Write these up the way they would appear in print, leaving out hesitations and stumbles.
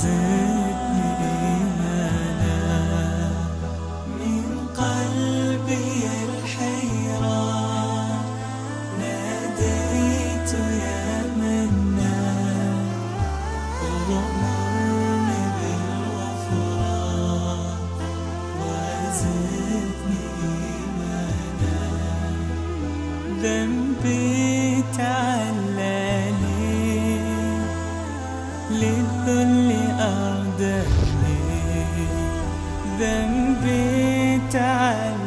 وزدني إيمانا من قلبي الحيران ناديت يا منان وأمرني بالغفران وزدني إيمانا ذنبي تعلاني للذل أردني ذنبي تعلاني.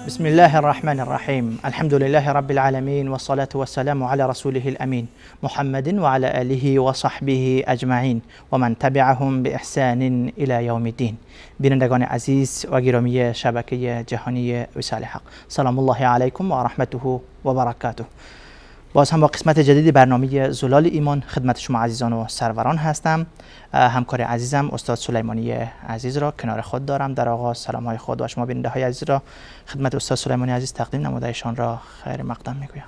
بسم الله الرحمن الرحيم. الحمد لله رب العالمين والصلاة والسلام على رسوله الأمين محمد وعلى آله وصحبه أجمعین و من تبعهم بإحسان إلى يوم الدين. بینندگان عزیز و گرامی شبکه جهانی وصال حق، سلام الله علیکم و رحمته و برکاته. باز هم با قسمت جدید برنامه زلال ایمان خدمت شما عزیزان و سروران هستم. همکار عزیزم استاد سلیمانی عزیز را کنار خود دارم. در آغاز سلام های خود و شما بیننده های عزیز را خدمت استاد سلیمانی عزیز تقدیم نموده ایشان را خیر مقدم میگویم.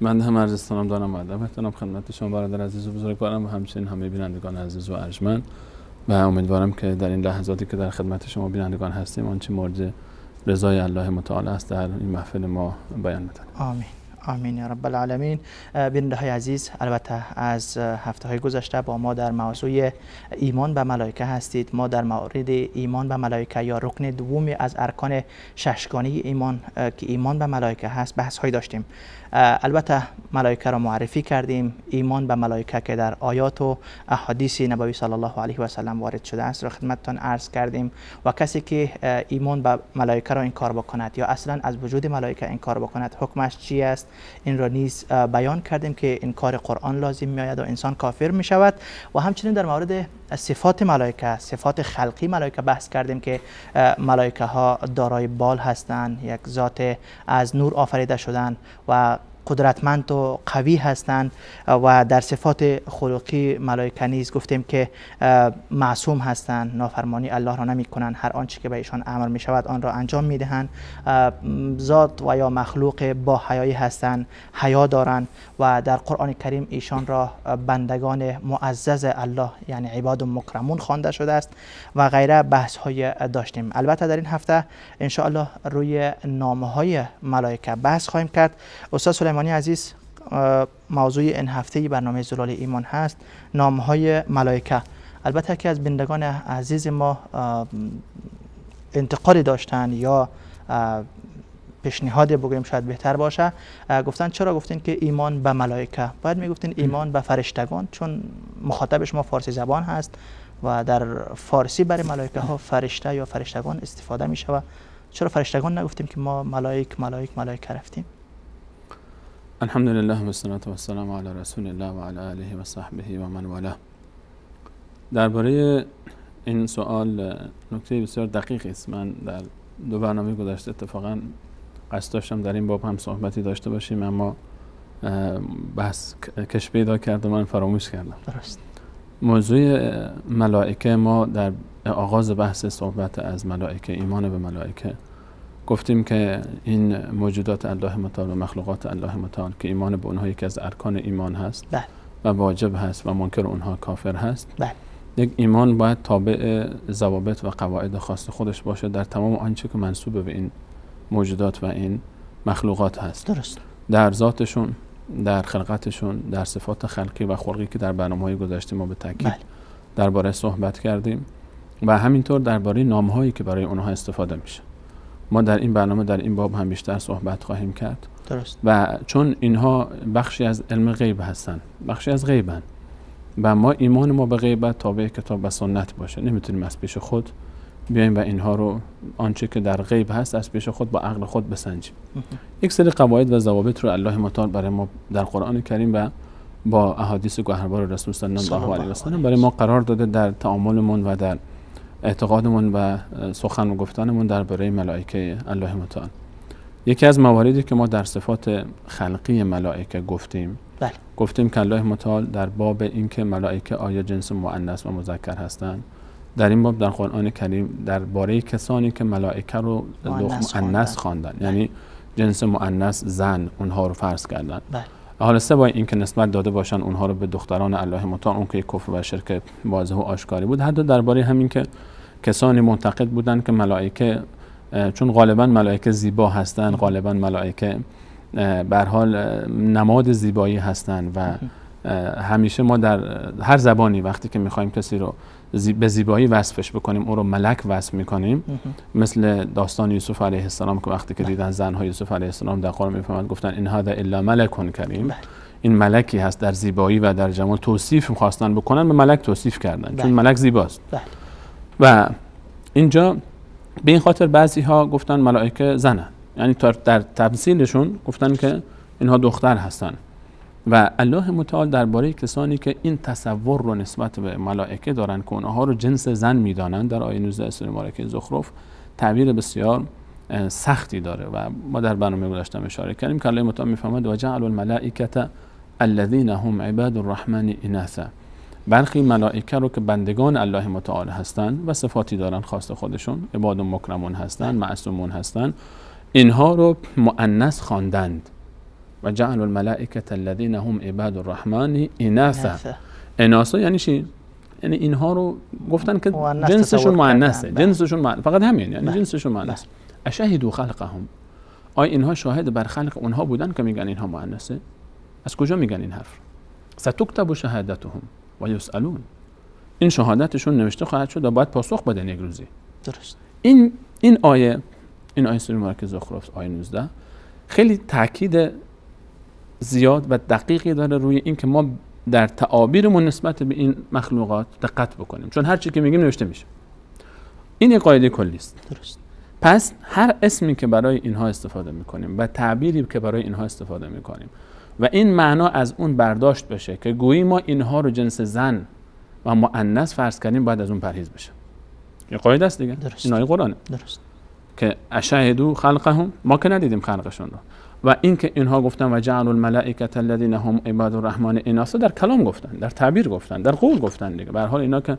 من هم عرض سلام دارم و ادب می‌کنم خدمت شما برادر عزیز و بزرگوارم و همچنین همه بینندگان عزیز و ارجمند و امیدوارم که در این لحظاتی که در خدمت شما بینندگان هستیم آنچه مورد رضای الله متعال است در این محفل ما بیان بکنیم. آمین. آمین یا رب العالمین. بیننده های عزیز، البته از هفته های گذشته با ما در موضوع ایمان به ملائکه هستید. ما در مورد ایمان به ملائکه یا رکن دومی از ارکان ششگانه ایمان که ایمان به ملائکه هست بحث های داشتیم. البته ملائکه را معرفی کردیم. ایمان به ملائکه که در آیات و احادیث نبوی صلی الله علیه و سلم وارد شده است را خدمتتان عرض کردیم و کسی که ایمان به ملائکه را انکار بکند یا اصلا از وجود ملائکه انکار بکند حکمش چی است، این را نیز بیان کردیم که انکار قرآن لازم می آید و انسان کافر می شود. و همچنین در مورد صفات ملائکه، صفات خلقی ملائکه بحث کردیم که ملائکه ها دارای بال هستند، یک ذات از نور آفریده شدن و قدرتمند و قوی هستند. و در صفات خلقی ملائکه نیز گفتیم که معصوم هستند، نافرمانی الله را نمی کنند، هر آنچه که به ایشان امر می شود آن را انجام می دهند. ذات و یا مخلوق با حیایی هستند، حیا دارند و در قرآن کریم ایشان را بندگان معزز الله یعنی عباد مکرمون خوانده شده است و غیره بحث های داشتیم. البته در این هفته ان شاء الله روی نامه های ملائکه بحث خواهیم کرد. استاد سلیمانی عزیز، موضوع این هفته برنامه زلال ایمان هست نامه های ملائکه. البته که از بینندگان عزیز ما انتقادی داشتن یا پیشنهاد بگویم شاید بهتر باشه، گفتن چرا گفتین که ایمان به ملائکه، باید میگفتین ایمان به فرشتگان، چون مخاطب شما فارسی زبان هست و در فارسی برای ملائکه ها فرشته یا فرشتگان استفاده می شود. چرا فرشتگان نگفتیم که ما ملائکه رفتیم؟ الحمد لله و الصلاة و السلام علی رسول الله و علی آله و صحبه و من والاه. درباره این سوال نکته بسیار دقیقی است. من در دو برنامه گذشته اتفاقا قصد داشتم در این باب هم صحبتی داشته باشیم اما بحث کش پیدا کرد و من فراموش کردم. درست. موضوع ملائکه، ما در آغاز بحث صحبت از ملائکه، ایمان به ملائکه، گفتیم که این موجودات الله متعال و مخلوقات الله متعال که ایمان به اونها یکی از ارکان ایمان هست و واجب هست و منکر اونها کافر هست. یک ایمان باید تابع ضوابط و قواعد خاص خودش باشه در تمام آنچه که منسوب به این موجودات و این مخلوقات هست. درست. در ذاتشون، در خلقتشون، در صفات خلقی و خلقی که در برنامه‌های گذشته ما به تاکید درباره صحبت کردیم و همینطور درباره نام‌هایی که برای اونها استفاده میشه. ما در این برنامه در این باب هم بیشتر صحبت خواهیم کرد. درست. و چون اینها بخشی از علم غیب هستن، بخشی از غیبن و ما ایمان ما به غیب تابع کتاب و سنت باشه، نمیتونیم از پیش خود بیایم و اینها رو آنچه که در غیب هست از پیش خود با عقل خود بسنجیم. یک سری قواعد و ضوابط رو الله متعال برای ما در قرآن کریم و با احادیث گوهربار رسول صلی الله علیه و سلم برای ما قرار داده در تعاملمون و در اعتقادمون و سخن و گفتنمون درباره ملائکه الله متعال. یکی از مواردی که ما در صفات خلقی ملائکه گفتیم که الله متعال در باب اینکه ملائکه آیا جنس مؤنث و مذکر هستند، در این باب در قرآن کریم درباره کسانی که ملائکه رو مؤنث خواندن، یعنی جنس مؤنث زن اونها رو فرض کردن، حالا سه با این که نسبت داده باشن اونها رو به دختران الله متعال، اون که کفر و شرک واضح و آشکاری بود، حتی درباره همین که کسانی معتقد بودن که ملائکه چون غالبا ملائکه زیبا هستن، غالبا ملائکه به هر حال نماد زیبایی هستن و همیشه ما در هر زبانی وقتی که میخوایم کسی رو به زیبایی وصفش بکنیم اون رو ملک وصف میکنیم. مثل داستان یوسف علیه السلام که وقتی که دیدن زنهای یوسف علیه السلام در قرآن میفهمند گفتن این هذا الا ملک کریم، این ملکی هست در زیبایی و در جمال. توصیف خواستن بکنن به ملک توصیف کردن چون ملک زیباست. و اینجا به این خاطر بعضی ها گفتن ملائکه زنن، یعنی در تمثیلشون گفتن که اینها دختر هستن. و الله متعال درباره کسانی که این تصور رو نسبت به ملائکه دارن که اونها رو جنس زن میدانن در آیه 19 سوره مبارکه زخرف تعبیر بسیار سختی داره و ما در برنامه گذشته اشاره کردیم که الله متعال میفرماید و جعل الملائکه الذین هم عباد الرحمن اناثا، برخی ملائکه رو که بندگان الله متعال هستن و صفاتی دارن خاص خودشون، عباد مکرمون هستن، معصومون هستن، اینها رو مؤنث خواندند. و جعل الملائکه الذین هم عباد الرحمن اناثا. اناثا یعنی چی؟ یعنی اینها رو گفتن که جنسشون مؤنثه، فقط همین، یعنی جنسشون مؤنث. اشهدوا خلقهم، آیا اینها شاهد بر خلق اونها بودن که میگن اینها مؤنثه؟ از کجا میگن این حرف؟ ستکتب شهادتهم و یسألون، این شهادتشون نوشته خواهد شد و باید پاسخ بدن یک روزی. درست. این آیه سوره مبارکه زخرف آیه 19 خیلی تاکید زیاد و دقیقی داره روی این که ما در تعابیرمون نسبت به این مخلوقات دقت بکنیم، چون هر چی که میگیم نوشته میشه. این یک قاعده کلی است. درست. پس هر اسمی که برای اینها استفاده میکنیم و تعبیری که برای اینها استفاده میکنیم و این معنا از اون برداشت بشه که گویی ما اینها رو جنس زن و مؤنث فرض کردیم، باید از اون پرهیز بشه. این قاعده است دیگه. درست. این آیه قرآنه. درست. که اشهدوا خلقهم، ما که ندیدیم خلقشون رو. و اینکه اینها گفتن و جعل الملائکه الذین هم عباد الرحمن اناثا، در کلام گفتن، در تعبیر گفتن، در قول گفتن دیگه. به هر حال اینا که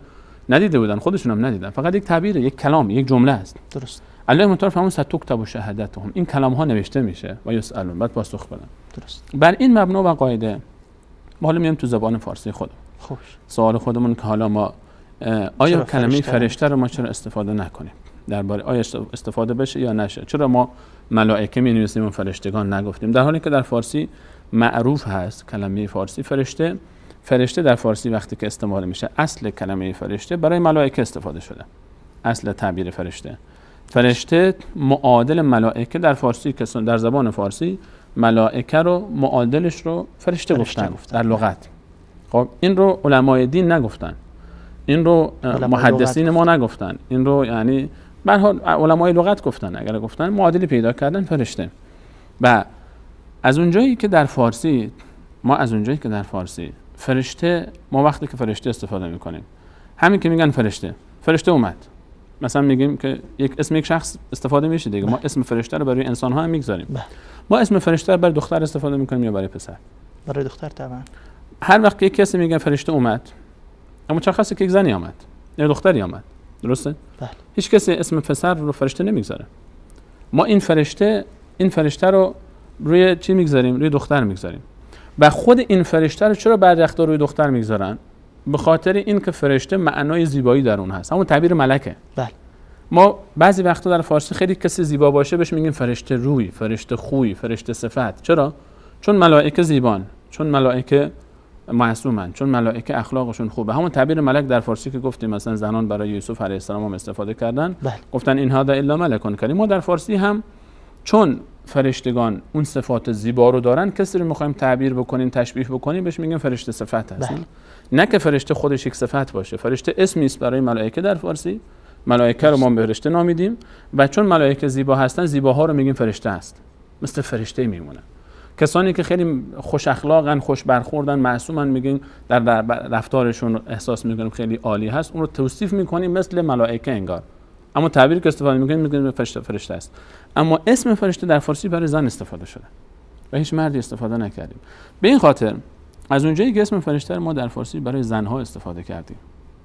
ندیده بودن، خودشون هم ندیدن، فقط یک تعبیر، یک کلام، یک جمله است. درست. الله متعال فرمود ستکتب شهادتهم، این کلام ها نوشته میشه و یسألون، بعد پاسخ بدن. درست. بر این مبنا و قاعده ما حالا میایم تو زبان فارسی خودمون. خوش. سوال خودمون که حالا ما آیا کلمه فرشته رو ما چرا استفاده نکنیم؟ درباره آیا استفاده بشه یا نشه؟ چرا ما ملائکه می نویسیم و فرشتگان نگفتیم؟ در حالی که در فارسی معروف هست کلمه فارسی فرشته در فارسی وقتی که استعمال میشه، اصل کلمه فرشته برای ملائکه استفاده شده. اصل تعبیر فرشته معادل ملائکه در فارسی که در زبان فارسی ملائکه رو معادلش رو فرشته گفتن در لغت. خب این رو علمای دین نگفتن، این رو محدثین ما نگفتن، این رو یعنی به هر حال علمای لغت گفتن. اگر گفتن معادلی پیدا کردن فرشته. و از اونجایی که در فارسی فرشته، ما وقتی که فرشته استفاده میکنیم همین که میگن فرشته اومد، مثلا میگیم که اسم یک شخص استفاده میشه دیگه. ما اسم فرشته رو برای انسان ها هم میگذاریم. ما اسم فرشته رو برای دختر استفاده میکنیم یا برای پسر؟ برای دختر طبعا. هر وقت یک کسی میگه فرشته اومد، اما مشخصه که یک زنی آمد یا دختری آمد. درسته؟ بله. هیچ کسی اسم پسر رو فرشته نمیگذاره. ما این فرشته رو روی چی میگذاریم؟ روی دختر میگذاریم. و خود این فرشته رو چرا بعضی وقتا روی دختر میگذارن؟ به خاطر این که فرشته معنای زیبایی در اون هست، همون تعبیر ملکه. بله. ما بعضی وقتا در فارسی خیلی کسی زیبا باشه بهش میگیم فرشته روی، فرشته خوی، فرشته صفت. چرا؟ چون ملائکه زیبان، چون ملائکه معصومن، چون ملائکه اخلاقشون خوبه. همون تعبیر ملک در فارسی که گفتیم مثلا زنان برای یوسف علیه السلام هم استفاده کردن. بله. گفتن این هذا الا ملک کریم. ما در فارسی هم چون فرشتگان اون صفات زیبا رو دارن، کسی رو میخوایم تعبیر بکنیم، تشبیه بکنیم، بهش میگیم فرشته صفت هست. بله. نه که فرشته خودش یک صفت باشه. فرشته اسمی است برای ملائکه در فارسی. ملائکه رو ما فرشته نامیدیم و چون ملائکه زیبا هستن، زیباها رو میگیم فرشته است. مثل فرشته میمونه. کسانی که خیلی خوش اخلاقن، خوش برخوردن، معصومن، میگیم در رفتارشون احساس میکنیم خیلی عالی هست، اون رو توصیف میکنیم مثل ملائکه انگار. اما تعبیری که استفاده میکنیم فرشته است. اما اسم فرشته در فارسی برای زن استفاده شده و هیچ مردی استفاده نکردیم. به این خاطر از اونجایی که اسم فرشته ما در فارسی برای زنها استفاده کردیم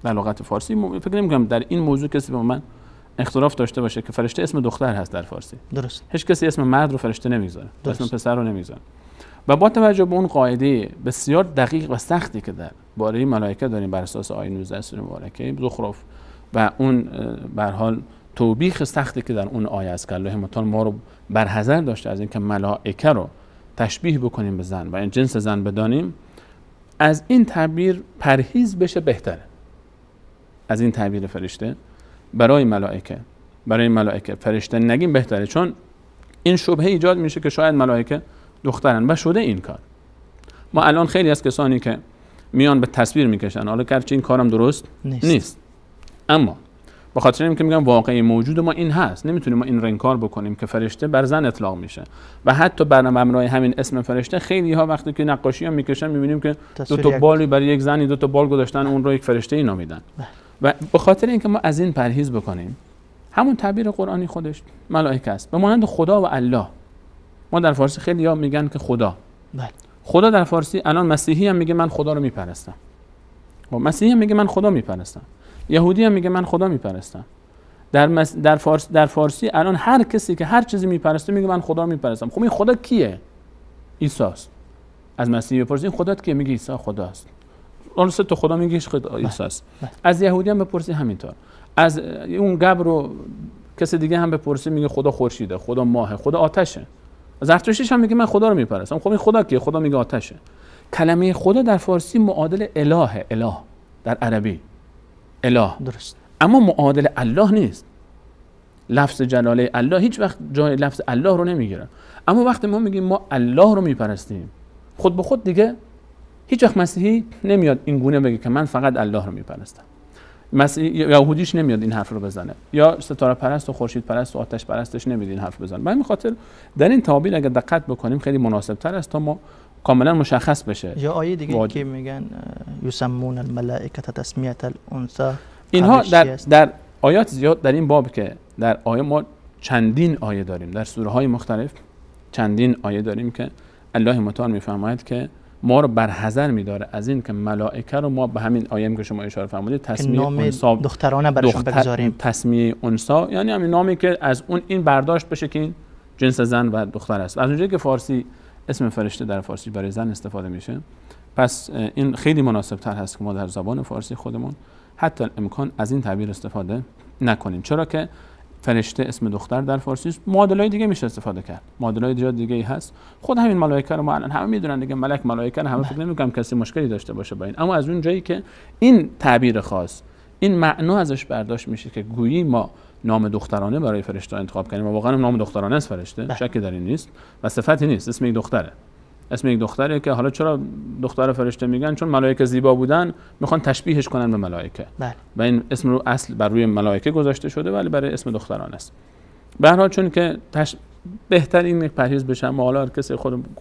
در لغت فارسی، فکر نمی‌کنم در این موضوع کسی با من اختلاف داشته باشه که فرشته اسم دختر هست در فارسی. درست. هیچ کسی اسم مرد رو فرشته نمیذاره، اسم پسر رو نمیذاره. و با توجه به اون قاعده بسیار دقیق و سختی که در باره ملائکه داریم بر اساس آیه 19 سوره مبارکه زخرف و اون به هر حال توبیخ سختی که در اون آیه است که الله متعال ما رو برحذر داشته از اینکه ملائکه رو تشبیه بکنیم به زن و این جنس زن بدانیم، از این تعبیر پرهیز بشه بهتره. از این تعبیر فرشته برای ملائکه فرشته نگیم بهتره، چون این شبهه ایجاد میشه که شاید ملائکه دخترن و شده این کار. ما الان خیلی از کسانی که میان به تصویر میکشن، حالا گرچه این کارم درست نیست، اما به خاطر اینکه میگم واقعی موجود ما این هست، نمیتونیم ما این رو انکار بکنیم که فرشته بر زن اطلاق میشه. و حتی بر مبنای همین اسم فرشته خیلی ها وقتی که نقاشی هم میکشن میبینیم که دو تا بالی برای یک زنی دو تا بال گذاشتن، اون رو یک فرشته ای نامیدن. و به خاطر اینکه ما از این پرهیز بکنیم، همون تعبیر قرآنی خودش ملائکه است، به مانند خدا و الله. ما در فارسی خیلی ها میگن که خدا در فارسی الان مسیحی هم میگه من خدا رو میپرستم، و مسیحی هم میگه من خدا میپرستم، یهودی هم میگه من خدا میپرستم. در فارسی الان هر کسی که هر چیزی میپرسته میگه من خدا میپرستم. خب این خدا کیه؟ عیسی است. از مسیحی بپرسید این خدا کیه؟ میگه عیسی خداست. اون سه تا خدا میگه خدا عیسی است. از یهودی هم بپرسید همینطور. از اون قبر رو کسی دیگه هم بپرسید میگه خدا خورشیده، خدا ماهه، خدا آتشه. زرتشتیش هم میگه من خدا رو میپرستم. خب این خدا کیه؟ خدا میگه آتشه. کلمه خدا در فارسی معادل اله در عربی اله، درست، اما معادل الله نیست. لفظ جلاله الله هیچ وقت جای لفظ الله رو نمیگیره. اما وقتی ما میگیم ما الله رو میپرستیم، خود به خود هیچ وقت مسیحی نمیاد این گونه بگه که من فقط الله رو میپرستم. یهودیش نمیاد این حرف رو بزنه، یا ستاره پرست و خورشید پرست و آتش پرستش نمیاد این حرف بزنه. به همین خاطر در این تعابیر اگه دقت بکنیم خیلی مناسب تر است تا ما کاملا مشخص بشه. یا آیه دیگه که میگن یسمون الملائکه تسمیه الانثى، اینها در آیات زیاد در این باب که در آیه ما چندین آیه داریم، در سوره های مختلف چندین آیه داریم که الله متعال میفرماید که ما رو برحذر میداره از این که ملائکه رو ما به همین آیه که شما اشاره فرمودید تسمیه انثی دخترانه براشون بگذاریم. تسمیه انثی یعنی همین نامی که از اون این برداشت بشه که این جنس زن و دختر است. از اونجایی که فارسی اسم فرشته در فارسی برای زن استفاده میشه، پس این خیلی مناسب تر هست که ما در زبان فارسی خودمون حتی امکان از این تعبیر استفاده نکنیم، چرا که فرشته اسم دختر در فارسی است. معادلای دیگه میشه استفاده کرد، معادلای دیگه ای هست. خود همین ملائکه رو ما الان همه میدونن دیگه، ملک ملائکه رو همه فکر نمی‌کنم کسی مشکلی داشته باشه با این. اما از اون جایی که این تعبیر خاص، این معنا ازش برداشت میشه که گویی ما نام دخترانه برای فرشته انتخاب کردیم و واقعا نام دخترانه است فرشته، شکی در این نیست و صفتی نیست، اسم یک دختره. اسم یک دختره که حالا چرا دختر فرشته میگن؟ چون ملائکه زیبا بودن میخوان تشبیهش کنن به ملائکه و این اسم رو اصل بر روی ملائکه گذاشته شده ولی برای اسم دختران است. به هر حال چون که بهتر این پرهیز بشه، ما حالا کسی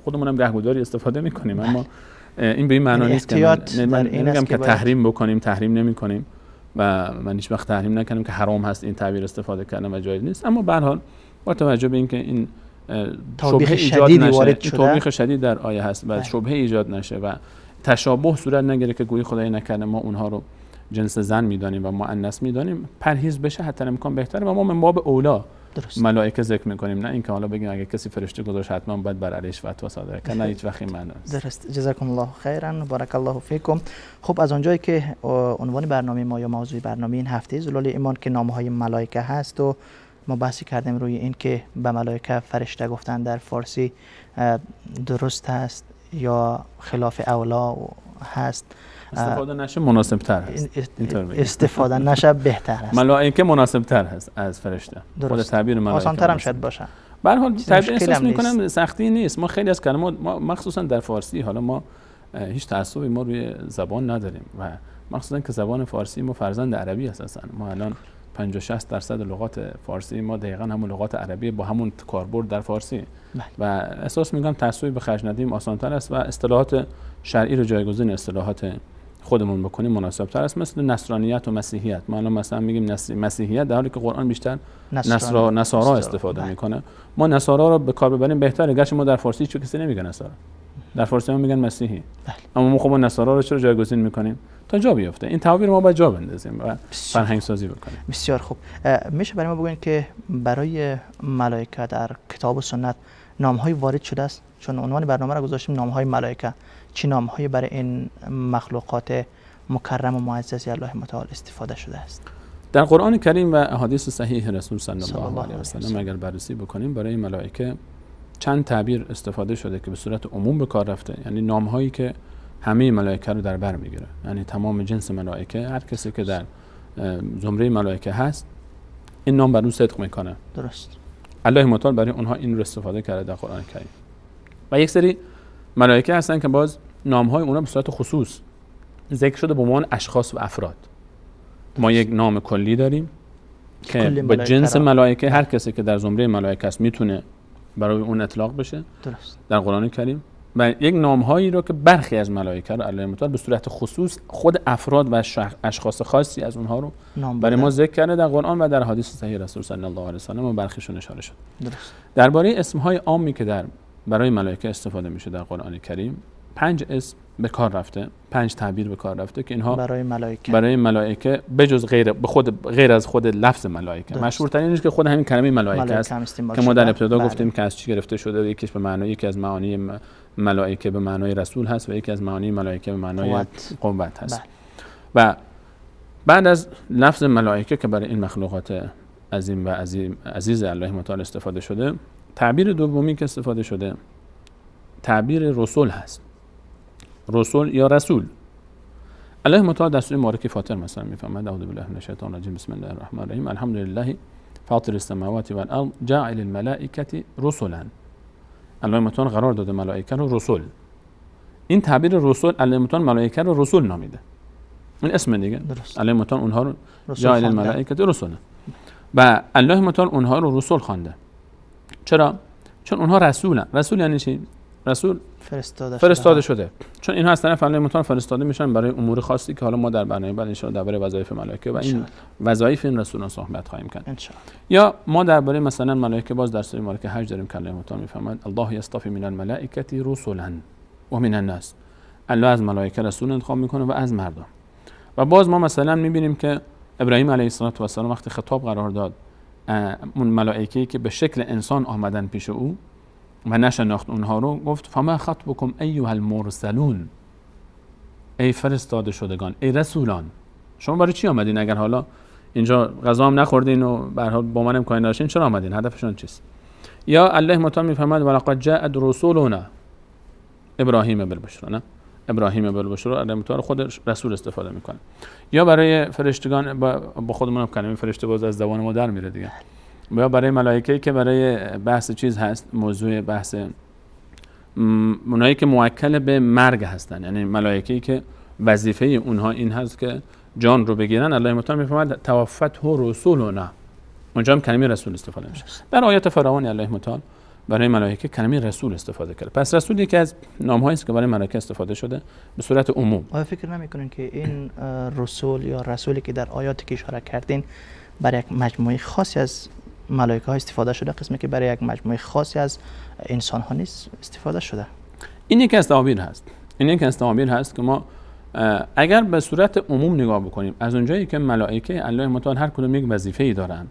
خودمون هم گهگداری استفاده میکنیم، اما این به این معنا نیست که من نمیگم که تحریم بکنیم، تحریم نمیکنیم و من هیچ وقت تحریم نکنم که حرام هست این تعبیر استفاده کردن و جایز نیست. اما به هر حال با توجه به اینکه این توبیخ شدیدی وارد شده، توبیخ شدید در آیه هست و شبهه ایجاد نشه و تشابه صورت نگیره که گویی خدای نکرده ما اونها رو جنس زن میدانیم و مؤنث میدانیم، پرهیز بشه حتی امکان بهتره و ما من باب اولا ملائکه ذکر میکنیم، نه اینکه حالا بگیم اگه کسی فرشته گذاشت حتما باید بر علیش فتوا صادر کنه، نه هیچ وقت این معنی نیست. درست. جزاکم الله خیرا، بارک الله فیکم. خب از اونجایی که عنوان برنامه ما یا موضوع برنامه این هفته زلال ایمان که نامهای ملائکه هست و ما بحثی کردیم روی این که به ملائکه فرشته گفتن در فارسی درست هست یا خلاف اولا هست، استفاده نشه مناسب تر هست، استفاده نشه بهتر هست. ملائکه مناسب تر هست از فرشته، خود تعبیر ملائکه آسان تر هم شاید باشه. به هر حال تعبیر احساس میکنم سختی نیست. ما خیلی از کلمات ما مخصوصا در فارسی، حالا ما هیچ تعصبی ما روی زبان نداریم و مخصوصا که زبان فارسی ما فرزند عربی اساسا، ما الان 50-60% لغات فارسی ما دقیقاً همون لغات عربی با همون کاربرد در فارسی و احساس میکنم تعصبی به خرج ندیم آسان‌تر است و اصطلاحات شرعی رو جایگزین اصطلاحات خودمون بکنیم مناسب تر است. مثل نصرانیت و مسیحیت، ما الان مثلا میگیم مسیحیت در حالی که قرآن بیشتر نصارا استفاده میکنه. ما نصارا رو به کار ببریم بهتره، گرچه ما در فارسی چون کسی نمیگه نصارا، در فارسی ما میگن مسیحی، اما ما خب نصارا رو چرا جایگزین میکنیم؟ تا جا بیفته این تعبیر ما باید جا بندازیم و فرهنگ سازی بکنیم. بسیار خوب. میشه برای ما بگوین که برای ملائکه در کتاب و سنت نام‌های وارد شده است؟ چون عنوان برنامه را گذاشتیم نام‌های ملائکه. چه نام‌هایی برای این مخلوقات مکرم و معزز الله متعال استفاده شده است؟ در قرآن کریم و احادیث صحیح رسول صلی الله علیه و سلم اگر بررسی بکنیم برای ملائکه چند تعبیر استفاده شده که به صورت عموم به کار رفته، یعنی نام‌هایی که همه ملائکه رو در بر میگیره، یعنی تمام جنس ملائکه، هر کسی که در زمره ملائکه هست این نام بر اون صدق میکنه. درست. الله متعال برای اونها این رو استفاده کرده در قرآن کریم. و یک سری ملائکه هستن که باز نام‌های اونها به صورت خصوص ذکر شده به عنوان اشخاص و افراد. ما یک نام کلی داریم که به جنس ملائکه هر کسی که در زمره ملائکه است میتونه برای اون اطلاق بشه. درست. در قرآن کریم و یک نام‌هایی رو که برخی از ملائکه رو الله متعال به صورت خصوص خود افراد و اشخاص خاصی از اونها رو برای ما ذکر کرده در قرآن و در حدیث صحیح رسول صلی الله علیه و سلم و برخیشون اشاره شد. درست. درباره اسم‌های عامی که برای ملائکه استفاده میشه در قرآن کریم 5 اسم به کار رفته، 5 تعبیر به کار رفته که اینها برای ملائکه بجز غیر از خود لفظ ملائکه مشهورترین اینه که خود همین کلمه ملائکه است که ما در ابتدا گفتیم که از چی گرفته شده. یکی از معانی ملائکه به معنای رسول هست و یکی از معانی ملائکه به معنای قوت هست. و بعد از لفظ ملائکه که برای این مخلوقات عظیم و عزیز الله متعال استفاده شده، تعبیر دومی که استفاده شده تعبیر رسول هست. رسول یا رسول. الله متعال در سوره مبارکه فاطر مثلا میفرماید اعوذ بالله من الشیطان الرجیم بسم الله الرحمن الرحیم الحمد لله فاطر السماوات والارض جاعل الملائکه رسلا. الله متعال قرار داده ملائکه رو رسول. این تعبیر رسول الله متعال ملائکه رو رسول نامیده. این اسم دیگه. الله متعال اونها رو جاعل الملائکه رسلا و الله متعال اونها رو رسول خوانده. چرا؟ چون اونها رسولن. رسول یعنی چی؟ رسول فرستاده شده. چون اینها از طرف الله متعال فرستاده میشن برای امور خاصی که حالا ما در برنامه بعد ان شاء الله درباره وظایف ملائکه و این وظایف این رسولان صحبت خواهیم کرد. یا ما درباره مثلا ملائکه باز در سوره مبارکه حج داریم که الله متعال میفرماید الله یصطفی من الملائکه رسلا و من الناس. الله از ملائکه رسول انتخاب میکنه و از مردم. و باز ما مثلا میبینیم که ابراهیم علیه السلام وقتی خطاب قرار داد اون ملائکه‌ای که به شکل انسان آمدن پیش او و نشناخت اونها رو، گفت فما خطبکم ایها المرسلون، ای فرستاده شدگان، ای رسولان، شما برای چی آمدین؟ اگر حالا اینجا غذا هم نخوردین و به هر حال با منم کاری نداشتین چرا آمدین؟ هدفشون چیست؟ یا الله متعال میفرماید ولقد جاءت رسولنا ابراهیم بالبشرا، نه ابراهیم بالبشرا، الله متعال خود رسول استفاده میکنه. یا برای فرشتگان با خودمون کلمه فرشته باز از زبان ما در میره دیگه. یا برای ملائکه‌ای که برای بحث چیز هست، موضوع بحث اونایی که موکل به مرگ هستن، یعنی ملائکه‌ای که وظیفه اونها این هست که جان رو بگیرن، الله متعال میفرماید توفته رسولنا، اونجا هم کلمه رسول استفاده میشه. در آیات فراوانی الله متعال برای ملائکه کلمه رسول استفاده کرده. پس رسول یکی از نام‌هایی است که برای ملائکه استفاده شده به صورت عموم. آیا فکر نمی‌کنین که این رسول یا رسولی که در آیاتی که اشاره کردین برای یک مجموعه خاصی از ملائکه ها استفاده شده، قسمی که برای یک مجموعه خاصی از انسان ها نیست استفاده شده؟ این یکی از تعابیر هست که ما اگر به صورت عموم نگاه بکنیم، از اونجایی که ملائکه الله متعال هر کدوم یک وظیفه‌ای دارن،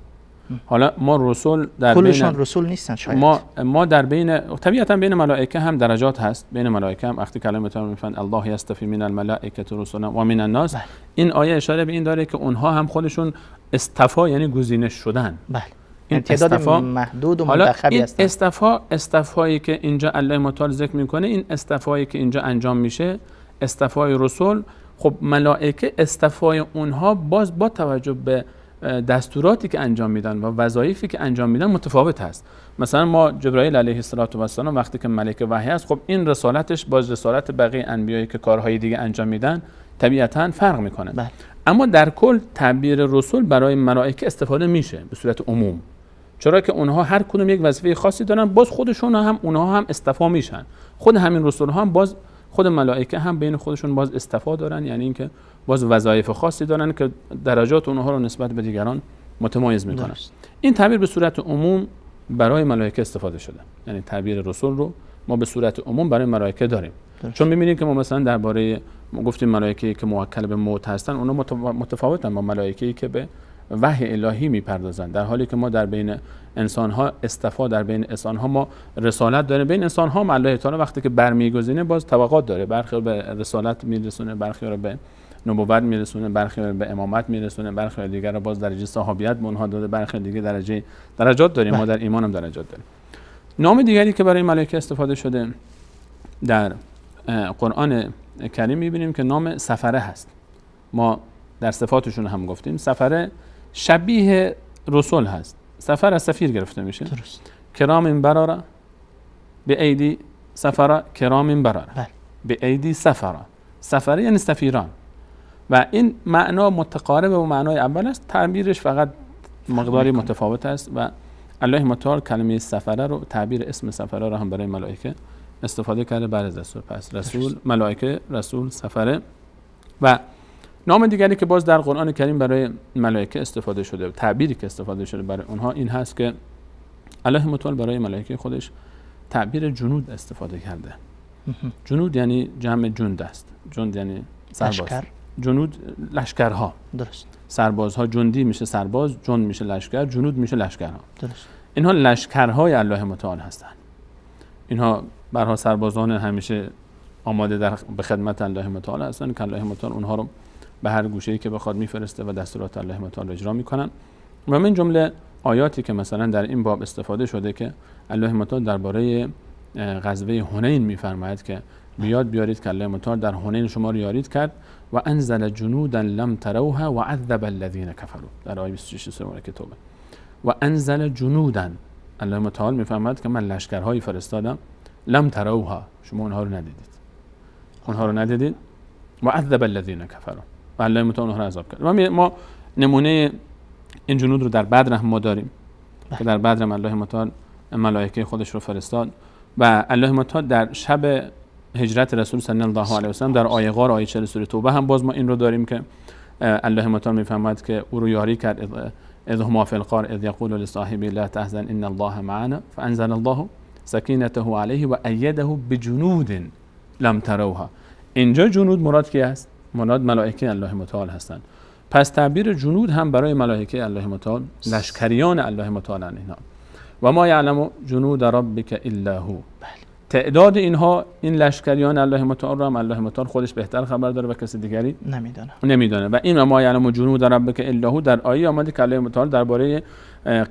حالا ما رسول در کلشان رسول نیستن شاید. ما در بین طبیعتا بین ملائکه هم درجات هست. بین ملائکه هم وقتی کلمه متعال میفرماید الله یصطفی من الملائکه رسلا و من الناس، این آیه اشاره به این داره که اونها هم خودشون اصطفا یعنی گزینش شدن. بله. این تعداد محدود و منتخبی هستن. اصطفایی که اینجا الله متعال ذکر میکنه، این اصطفایی که اینجا انجام میشه، اصطفای رسول، خب ملائکه اصطفای اونها باز با توجه به دستوراتی که انجام میدن و وظایفی که انجام میدن متفاوت هست. مثلا ما جبرائیل علیه السلام وقتی که ملک وحی است، خب این رسالتش با رسالت بقیه انبیایی که کارهای دیگه انجام میدن طبیعتاً فرق میکنه. اما در کل تعبیر رسول برای ملائکه استفاده میشه به صورت عموم، چرا که اونها هر کدوم یک وظیفه خاصی دارن، باز خودشون هم اونها هم اصطفا میشن. خود همین رسول ها هم باز خود ملائکه هم بین خودشون باز اصطفا دارن، یعنی اینکه باز وظایف خاصی دارن که درجات اونها رو نسبت به دیگران متمایز میکنن. این تعبیر به صورت عموم برای ملائکه استفاده شده، یعنی تعبیر رسول رو ما به صورت عموم برای ملائکه داریم. چون می‌بینید که ما مثلا درباره گفتیم ملائکه‌ای که موکل به موت هستن، اونها متفاوتن با ملائکه‌ای که به وحی الهی میپردازند، در حالی که ما در بین انسان ها اصطفا، در بین انسان ها ما رسالت داریم. بین انسان ها الله تعالی وقتی که برمیگزینه باز طبقات داره، برخی رو به رسالت میرسونه، برخی رو به نبوت میرسونه، برخی رو به امامت میرسونه، برخی دیگر رو باز درجه صحابیت به اونها داده، برخی دیگه درجات داریم. ما در ایمان هم درجات داریم. نام دیگری که برای ملائکه استفاده شده در قرآن کریم میبینیم که نام سفره هست. ما در صفاتشون هم گفتیم سفره شبیه رسول هست. سفر از سفیر گرفته میشه. درست. کرام براره به ایدی سفره، کرام براره به ایدی سفره. سفره یعنی سفیران و این معنا متقارب و معنای اول است، تعبیرش فقط مقداری متفاوت است و الله متعال کلمه سفره رو، تعبیر اسم سفره رو هم برای ملائکه استفاده کرده بعد از رسول. پس رسول، ملائکه، رسول، سفره. و نام دیگری که باز در قرآن کریم برای ملائکه استفاده شده، تعبیری که استفاده شده برای اونها این هست که الله متعال برای ملائکه خودش تعبیر جنود استفاده کرده. جنود یعنی جمع جند است. جند یعنی سرباز. لشکر. جنود لشکرها. درست. سربازها، جندی میشه سرباز، جند میشه لشکر، جنود میشه لشکرها. درست. اینها لشکرهای الله متعال هستند. اینها برها سربازان همیشه آماده به خدمت الله متعال هستند که الله متعال اونها رو به هر گوشه‌ای که بخواد میفرسته و دستورات الله متعال اجرا میکنن. و من جمله آیاتی که مثلا در این باب استفاده شده که الله متعال درباره غزوه حنین میفرماید که بیارید که الله متعال در حنین شما رو یارید کرد و انزل جنودا لم تروها و عذب الذين كفروا، در آیه 26 سوره توبه. و انزل جنودا، الله متعال میفرماید که من لشکرهایی فرستادم لم تروها، شما اونها رو ندیدید و عذب الذين كفروا، و الله متعال اونها رو عذاب کرد. و ما نمونه این جنود رو در بدر هم ما داریم که در بدر هم الله متعال ملائکه خودش رو فرستاد و الله متعال در شب هجرت رسول صلی الله علیه و سلم در آیه غار آیه 40 سوره توبه هم باز ما این رو داریم که الله متعال میفرماید که او رو یاری کرد اذ هما فی الغار اذ یقول لصاحبه لا تحزن ان الله معنا فانزل الله سکینته علیه و ایده بجنود لم تروها. اینجا جنود مراد کی است؟ مراد ملائکه الله متعال هستند. پس تعبیر جنود هم برای ملائکه الله متعال، لشکریان الله متعال اینا. و ما یعلم جنود ربک الا هو. تعداد اینها، این لشکریان الله متعال رو هم الله متعال خودش بهتر خبر داره و کسی دیگری نمیدونه. و این ما یعلم جنود ربک الا هو در آیه آمده که الله متعال درباره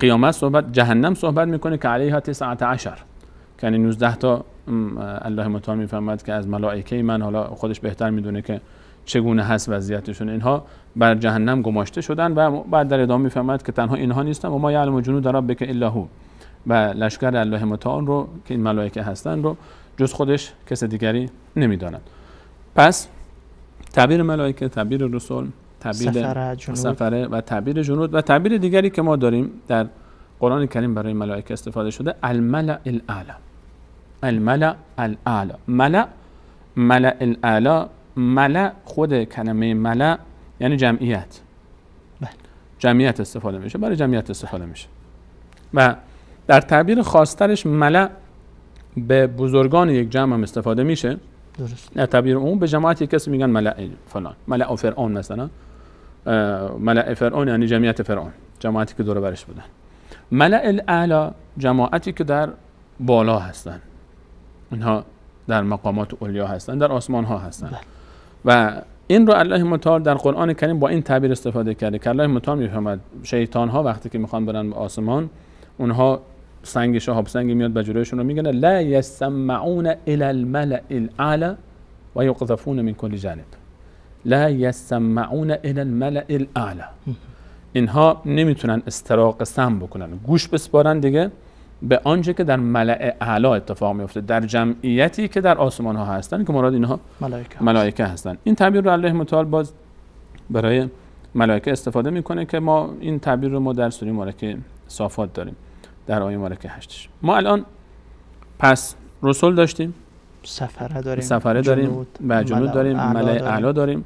قیامت جهنم صحبت میکنه که علیها 19، یعنی 19 تا الله متعال میفرماید که از ملائکه من، حالا خودش بهتر میدونه که چگونه هست وضعیتشون، اینها بر جهنم گماشته شدن و بعد در ادامه میفرماید که تنها اینها نیستن و ما یعلم جنود ربک الا هو، و لشکر الله متعال رو که این ملائکه هستن رو جز خودش کس دیگری نمیداند. پس تعبیر ملائکه، تعبیر رسول، تعبیر سفره و تعبیر جنود و تعبیر دیگری که ما داریم در قرآن کریم برای ملائکه استفاده شده الملأ الاعلی. الملأ الاعلی، ملأ الاعلی. ملأ، خود کلمه ملأ یعنی جمعیت. جمعیت استفاده میشه، برای جمعیت استفاده میشه. و در تعبیر خاصترش ملأ به بزرگان یک جمع هم استفاده میشه. درست. در تعبیر عموم به جماعت یک کسی میگن ملأ فلان، ملأ فرعون مثلا. ملأ فرعون یعنی جمعیت فرعون، جماعتی که دور برش بودن. ملأ الاعلی جماعتی که در بالا هستن، اینها در مقامات علیا هستن، در آسمان ها هستن. و این رو الله متعال در قرآن کریم با این تعبیر استفاده کرده که الله متعال میفهمد شیطان ها وقتی که میخوان برن به آسمان، اونها سنگ شهاب سنگی میاد به جلویشون رو میگن لا یسمعون الی الملأ الاعلی و یقذفون من کل جانب. لا یسمعون الی الملأ الاعلی، اینها نمیتونن استراق سمع بکنن، گوش بسپارن دیگه به آنچه که در ملأ اعلی اتفاق میفته، در جمعیتی که در آسمان ها هستن که مراد اینها ملائکه هستن. این تعبیر رو الله متعال باز برای ملائکه استفاده میکنه که ما این تعبیر رو ما در سوره مبارکه صافات داریم در آیه مبارکه 8. ما الان پس رسول داشتیم، سفره داریم و جنود داریم، ملأ اعلی داریم.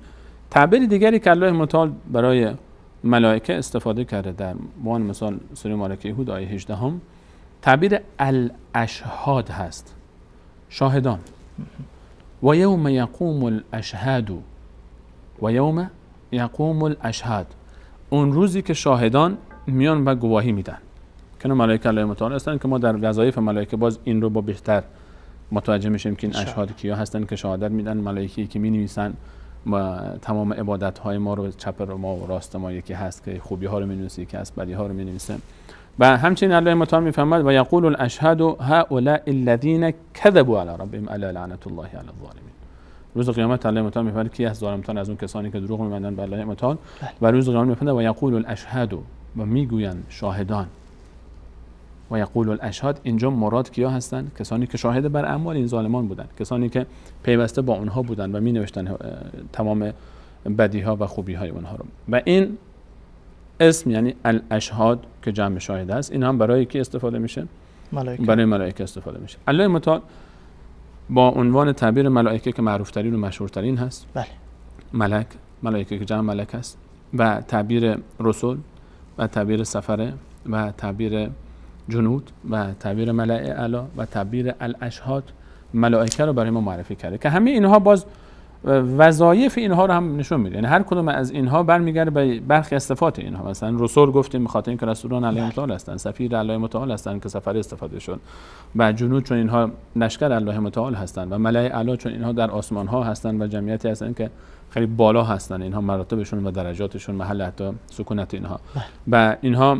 تعبیر دیگری که الله متعال برای ملائکه استفاده کرده در عنوان مثال سوره مبارکه هود آیه 18 هم تعبیر الاشهاد هست، شاهدان. و یوم یقوم الاشهاد، و یوم یقوم الاشهاد، اون روزی که شاهدان میان و گواهی میدن که ملائکه الله متعال هستن که ما در وظایف ملائکه باز این رو با بهتر متوجه میشیم که این اشهاد کیا هستن که شهادت میدن. ملائکه‌ای که مینویسن و تمام عبادت های ما رو، چپ رو ما و راست ما یکی هست که خوبی ها رو مینویسه، یکی هست بدی ها رو مینویسه. و همچنین الله متعال میفرماید و یقول الاشهاد هؤلاء الذين كذبوا على ربهم الا لعنت الله علی الظالمین. روز قیامت الله متعال میفرماید کی از ظالمان از اون کسانی که دروغ میبندن به الله متعال. و روز قیامت میفرماید و یقول الاشهاد و میگویند شاهدان. و یقول الاشهاد، اینجا مراد کیا هستند؟ کسانی که شاهد بر اعمال این ظالمان بودند، کسانی که پیوسته با اونها بودند و می نوشتن تمام بدی ها و خوبی های اونها رو. و این اسم یعنی الاشهاد که جمع شاهد است، این هم برای کی استفاده میشه؟ ملائکه. برای ملائکه استفاده میشه. الله متعال با عنوان تعبیر ملائکه که معروف ترین و مشهور ترین هست، بله، ملائکه که جمع ملک است، و تعبیر رسول و تعبیر سفره و تعبیر جنود و تعبیر ملائکه اعلی و تعبیر الاشهاد، ملائکه رو برای ما معرفی کرده که همه اینها باز وظایف اینها رو هم نشون میده. یعنی هر کدوم از اینها برمیگرده به برخی از صفات اینها. مثلا رسول گفتیم بخاطر اینکه رسولان الله متعال هستند، سفیر الله متعال هستند که سفر استفاده شد، و جنود چون اینها لشکر الله متعال هستند، و ملائکه اعلی چون اینها در آسمان ها هستند و جمعیتی هستند که خیلی بالا هستند، اینها مراتبشون و درجاتشون محل حتی سکونت اینها. و اینها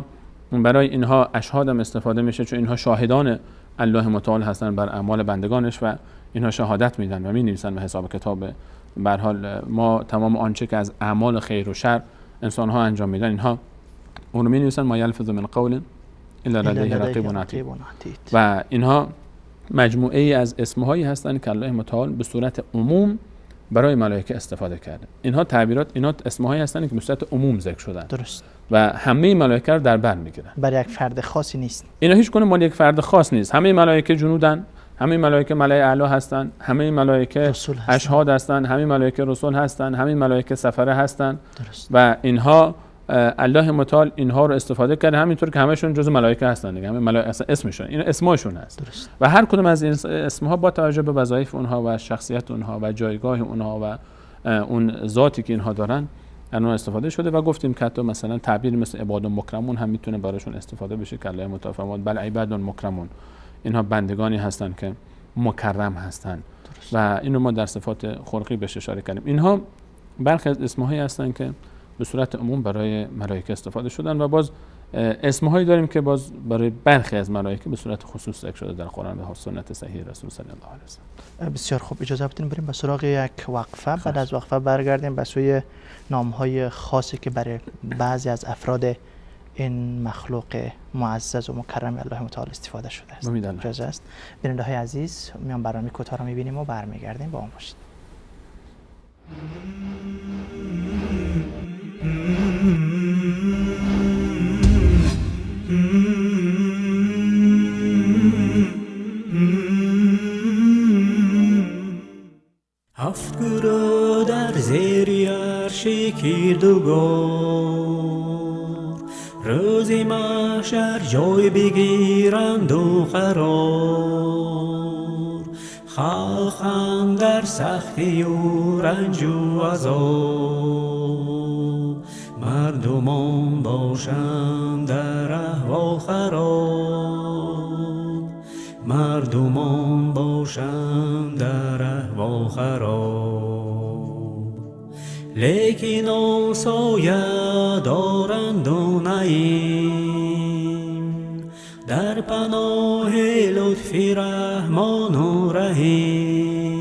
برای اینها اشهاد هم استفاده میشه چون اینها شاهدان الله متعال هستن بر اعمال بندگانش و اینها شهادت میدن و مینویسن به حساب کتاب. به هر حال ما تمام آنچه که از اعمال خیر و شر انسان ها انجام میدن اینها اون رو مینویسن. ما یلفظ من قول الا لدیه رقیب عتید. و اینها مجموعه ای از اسمهایی هستند که الله متعال به صورت عموم برای ملائکه استفاده کرده. اینها تعبیرات، اینها اسمهایی هستند که به صورت عموم ذکر شدن. درست. و همه ملائکه رو در بر میگیرن. برای یک فرد خاصی نیست. اینا هیچ کنه مال یک فرد خاص نیست. همه ملائکه جنودن، همه ملائکه ملائکه اعلی هستن، همه ملائکه اشهاد هستن، همه ملائکه رسول هستن، همه ملائکه سفره هستن. درست. و اینها الله متعال اینها رو استفاده کرده، همینطور که همشون جزء ملائکه هستن دیگه. همه ملائکه اصلا اسمشون، این اسمشون هست. درست. و هر کدوم از این اسمها با توجه به وظایف اونها و شخصیت اونها و جایگاه اونها و اون ذاتی که اینها دارن اون استفاده شده. و گفتیم که حتی مثلا تعبیر مثل عباد مکرمون هم میتونه براشون استفاده بشه که الله متعال فرمود بل عباد مکرمون، اینها بندگانی هستن که مکرم هستن. و اینو ما در صفات خلقی بهش اشاره کردیم. اینها برخی از اسمهایی هستن که به صورت عموم برای ملائکه استفاده شدن و باز اسمهایی داریم که باز برای برخی از ملائکه به صورت خصوص ذکر شده در قرآن و سنت صحیح رسول صلی الله علیه و سلم. بسیار خوب، اجازه بدین بریم به سراغ یک وقفه. بعد از وقفه برگردیم به سوی نام‌های خاصی که برای بعضی از افراد این مخلوق معزز و مکرم الله متعال استفاده شده است. اجازه است. بیننده‌های عزیز، میان برنامه کوتاه رو می‌بینیم و برمیگردیم. با ما باشید. هفت گروه در زیر عرش کردگار، روز محشر جای بگیرند و قرار، خلقند در سختی و رنج و عذاب، مردمان باشند در احوال خراب، مردمان باشند در احوال خراب. لیکن آن سایه دارند و نعیم، در پناه لطف رحمان و رحیم،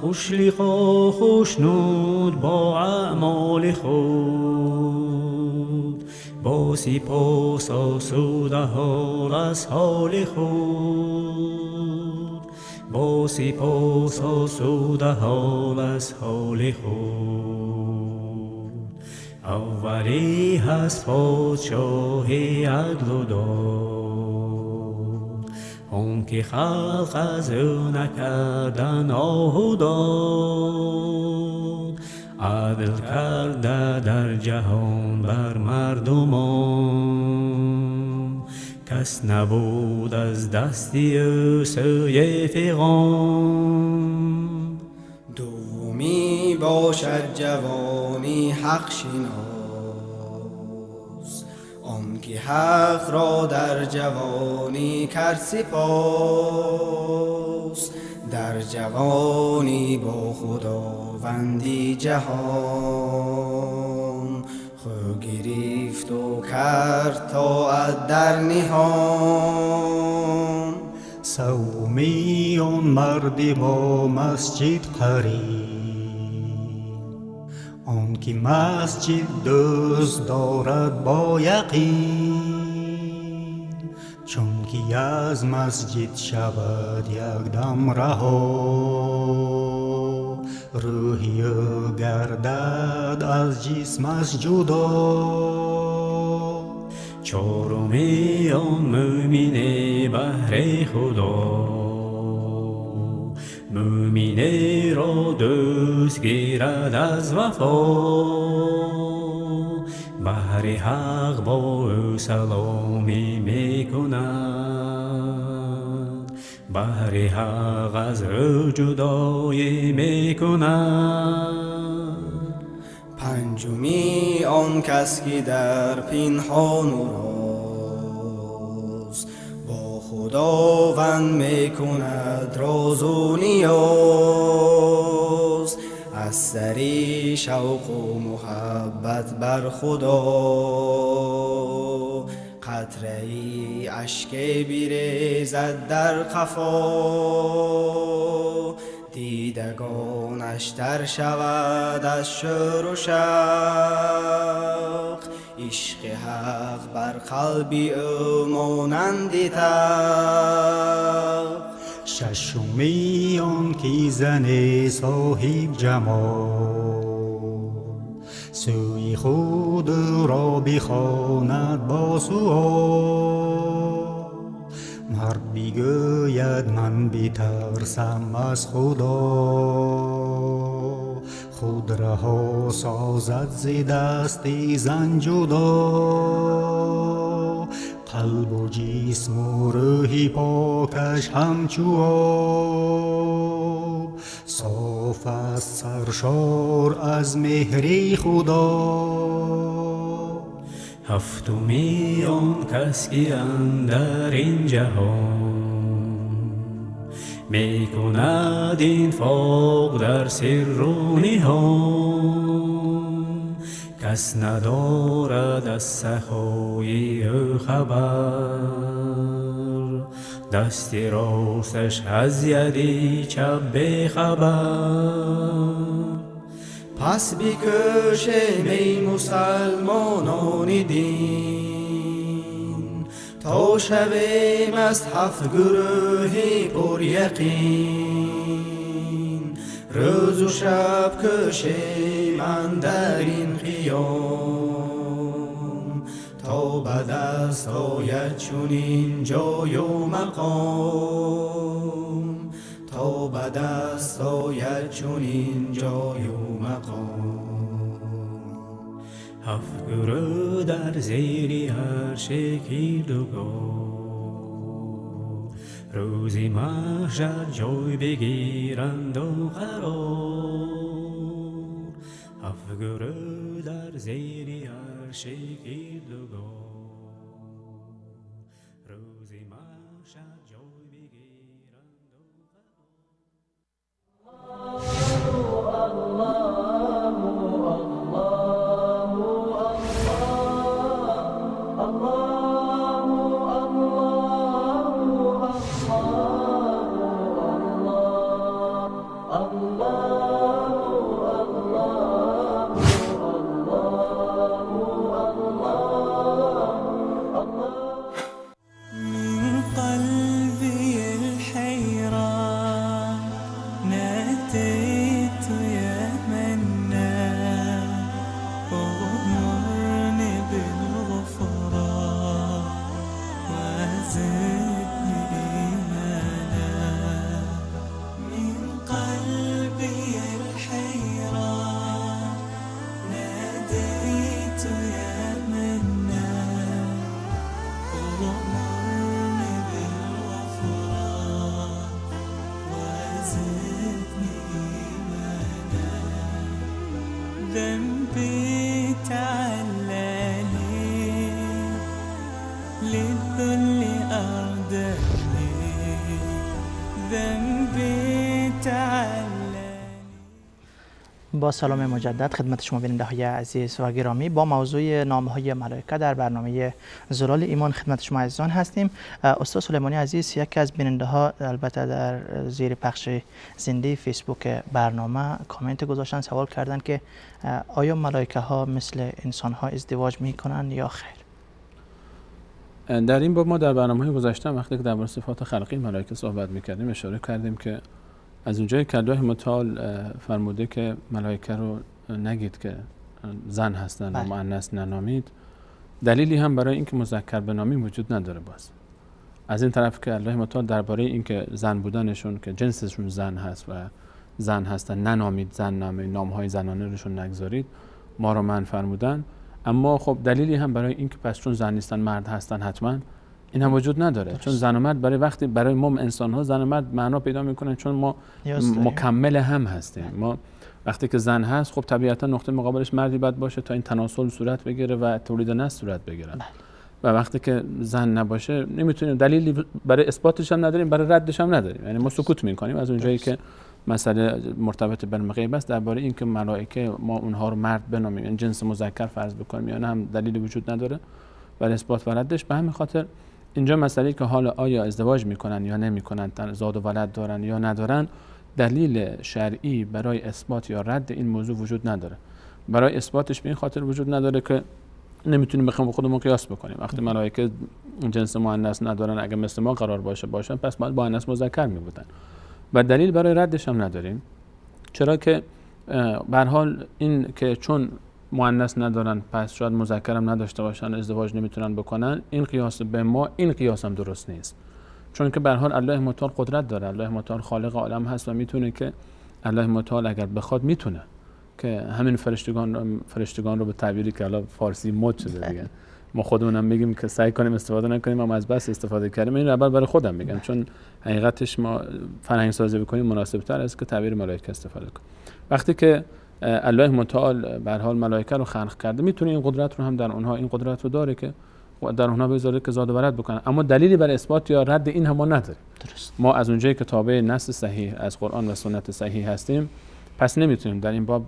خوشلیق و خوشنود با اعمال خود، با سپاس آسوده حال از حال خود، با سپاس آسوده حال از حال خود. اولی هست پادشاه عدل و داد، اون که خلق از او نکردن آه و داد، عدل کرده در جهان بر مردمان، کس نبود از دستی او سوی فغان. دومی باشد جوانی حق شناس، آن که حق را در جوانی کرد سپاس، در جوانی با خداوندی جهان، خو گرفت و کرد طاعت در نهان. سومی آن مرد با مسجد قریب، آن که مسجد دوست دارد با یقین، چون که از مسجد شود یک دم رها، روحی گردد از جسمش جدا. چهارمی آن مومن بهر خدا، مومن را دوست گیرد از وفا، بهر حق با او سلامی میکند، بهر حق از او جدایی میکند. پنجمی آن کس که در پنهان و راز، با خداوند میکند راز و نیاز، از سری شوق و محبت بر خدا، قطره ای اشک بریزد در قفا، دیدگانش تر شود از شور و شوق، عشق حق بر قلب او مانند تلق. ششمی آن که زن صاحب جمال، سوی خود را بخواند با سؤال، مرد بگوید من بترسم از خدا، خود رها سازد ز دست زن جدا، قلب و جسم و روح پاکش همچو آب، صاف است سرشار از مهر خدا. هفتمی آن کس که اندر این جهان، میکند انفاق در سر و نهان، کس ندارد از سخای او خبر، دست راستش از ید چپ بخبر. پس بکشیم ای مسلمانان دین، تا شویم از هفت گروه پر یقین، روز و شب کشیم اندر این قیام، تا به دست آید چنین جای و مقام، تا به دست آید چنین جای و مقام. هفت گروه در زیر عرش کردگار، روز محشر جای بگیرند و قرار، هفت گروه در زیر عرش کردگار، روز محشر جای بگیرند و ذنبي تعللي ذنبي تعلم. با سلام مجدد خدمت شما بیننده های عزیز و گرامی، با موضوع نامهای ملائکه در برنامه زلال ایمان خدمت شما عزیزان هستیم. استاد سلیمانی عزیز، یکی از بیننده ها البته در زیر پخش زنده فیسبوک برنامه کامنت گذاشتن، سوال کردن که آیا ملائکه ها مثل انسان ها ازدواج می کنند یا خیر؟ در این باب ما در برنامه گذشته وقتی که درباره صفات خلقی ملائکه صحبت می‌کردیم اشاره کردیم که از اونجایی که الله متعال فرموده که ملائکه رو نگید که زن هستن و مؤنث ننامید، دلیلی هم برای اینکه مذکر بنامیم وجود نداره. باز از این طرف که الله متعال درباره اینکه زن بودنشون که جنسشون زن هست و زن هستن ننامید، زن نامهای زنانه روشون نگذارید، ما رو منع فرمودن. اما خب دلیلی هم برای اینکه پس چون زن نیستن مرد هستن حتما این هم وجود نداره. درست. چون زن و مرد برای ما انسان ها زن و مرد معنا پیدا میکنن چون ما مکمل هم هستیم. ما وقتی که زن هست خب طبیعتا نقطه مقابلش مردی باید باشه تا این تناسل صورت بگیره و تولید نسل صورت بگیره. و وقتی که زن نباشه نمیتونیم، دلیلی برای اثباتش هم نداریم، برای ردش هم نداریم. یعنی ما سکوت میکنیم از اونجایی که مسئله مرتبط به غیب است. درباره اینکه ملائکه ما اونها رو مرد بنامیم، این جنس مذکر فرض بکنیم یا نه، هم دلیلی وجود نداره برای اثبات و ردش. به همین خاطر اینجا مسئله که حالا آیا ازدواج میکنن یا نمیکنن، زاد و ولد دارن یا ندارن، دلیل شرعی برای اثبات یا رد این موضوع وجود نداره. برای اثباتش به این خاطر وجود نداره که نمیتونیم بخوام خودمون قیاس بکنیم. وقتی ملائکه جنس مؤنث ندارن، اگه مثل ما قرار باشن پس باید مؤنث مذکر میبودن. و دلیل برای ردش هم نداریم، چرا که به هر حال این که چون مؤنث ندارن پس شاید مذکر هم نداشته باشن، ازدواج نمیتونن بکنن، این قیاس به ما، این قیاس هم درست نیست. چون که به هر حال الله متعال قدرت داره، الله متعال خالق عالم هست و میتونه که الله متعال اگر بخواد میتونه که همین فرشتگان رو به تعبیری که الان فارسی مد شده دیگه ما خودمونم میگیم که سعی کنیم استفاده نکنیم، اما از بس استفاده کردیم. این اول برای خودم میگم چون حقیقتش ما فرهنگ سازی بکنیم مناسب تر است که تعبیر ملائکه استفاده کنیم. وقتی که الله متعال به هر حال ملائکه رو خلق کرده، میتونه این قدرت رو هم در اونها، این قدرت رو داره که در اونها بذاره که زاد و ولد بکنن. اما دلیلی برای اثبات یا رد این هم ما نداریم. ما از اونجایی که تابع نص صحیح از قرآن و سنت صحیح هستیم، پس نمیتونیم در این باب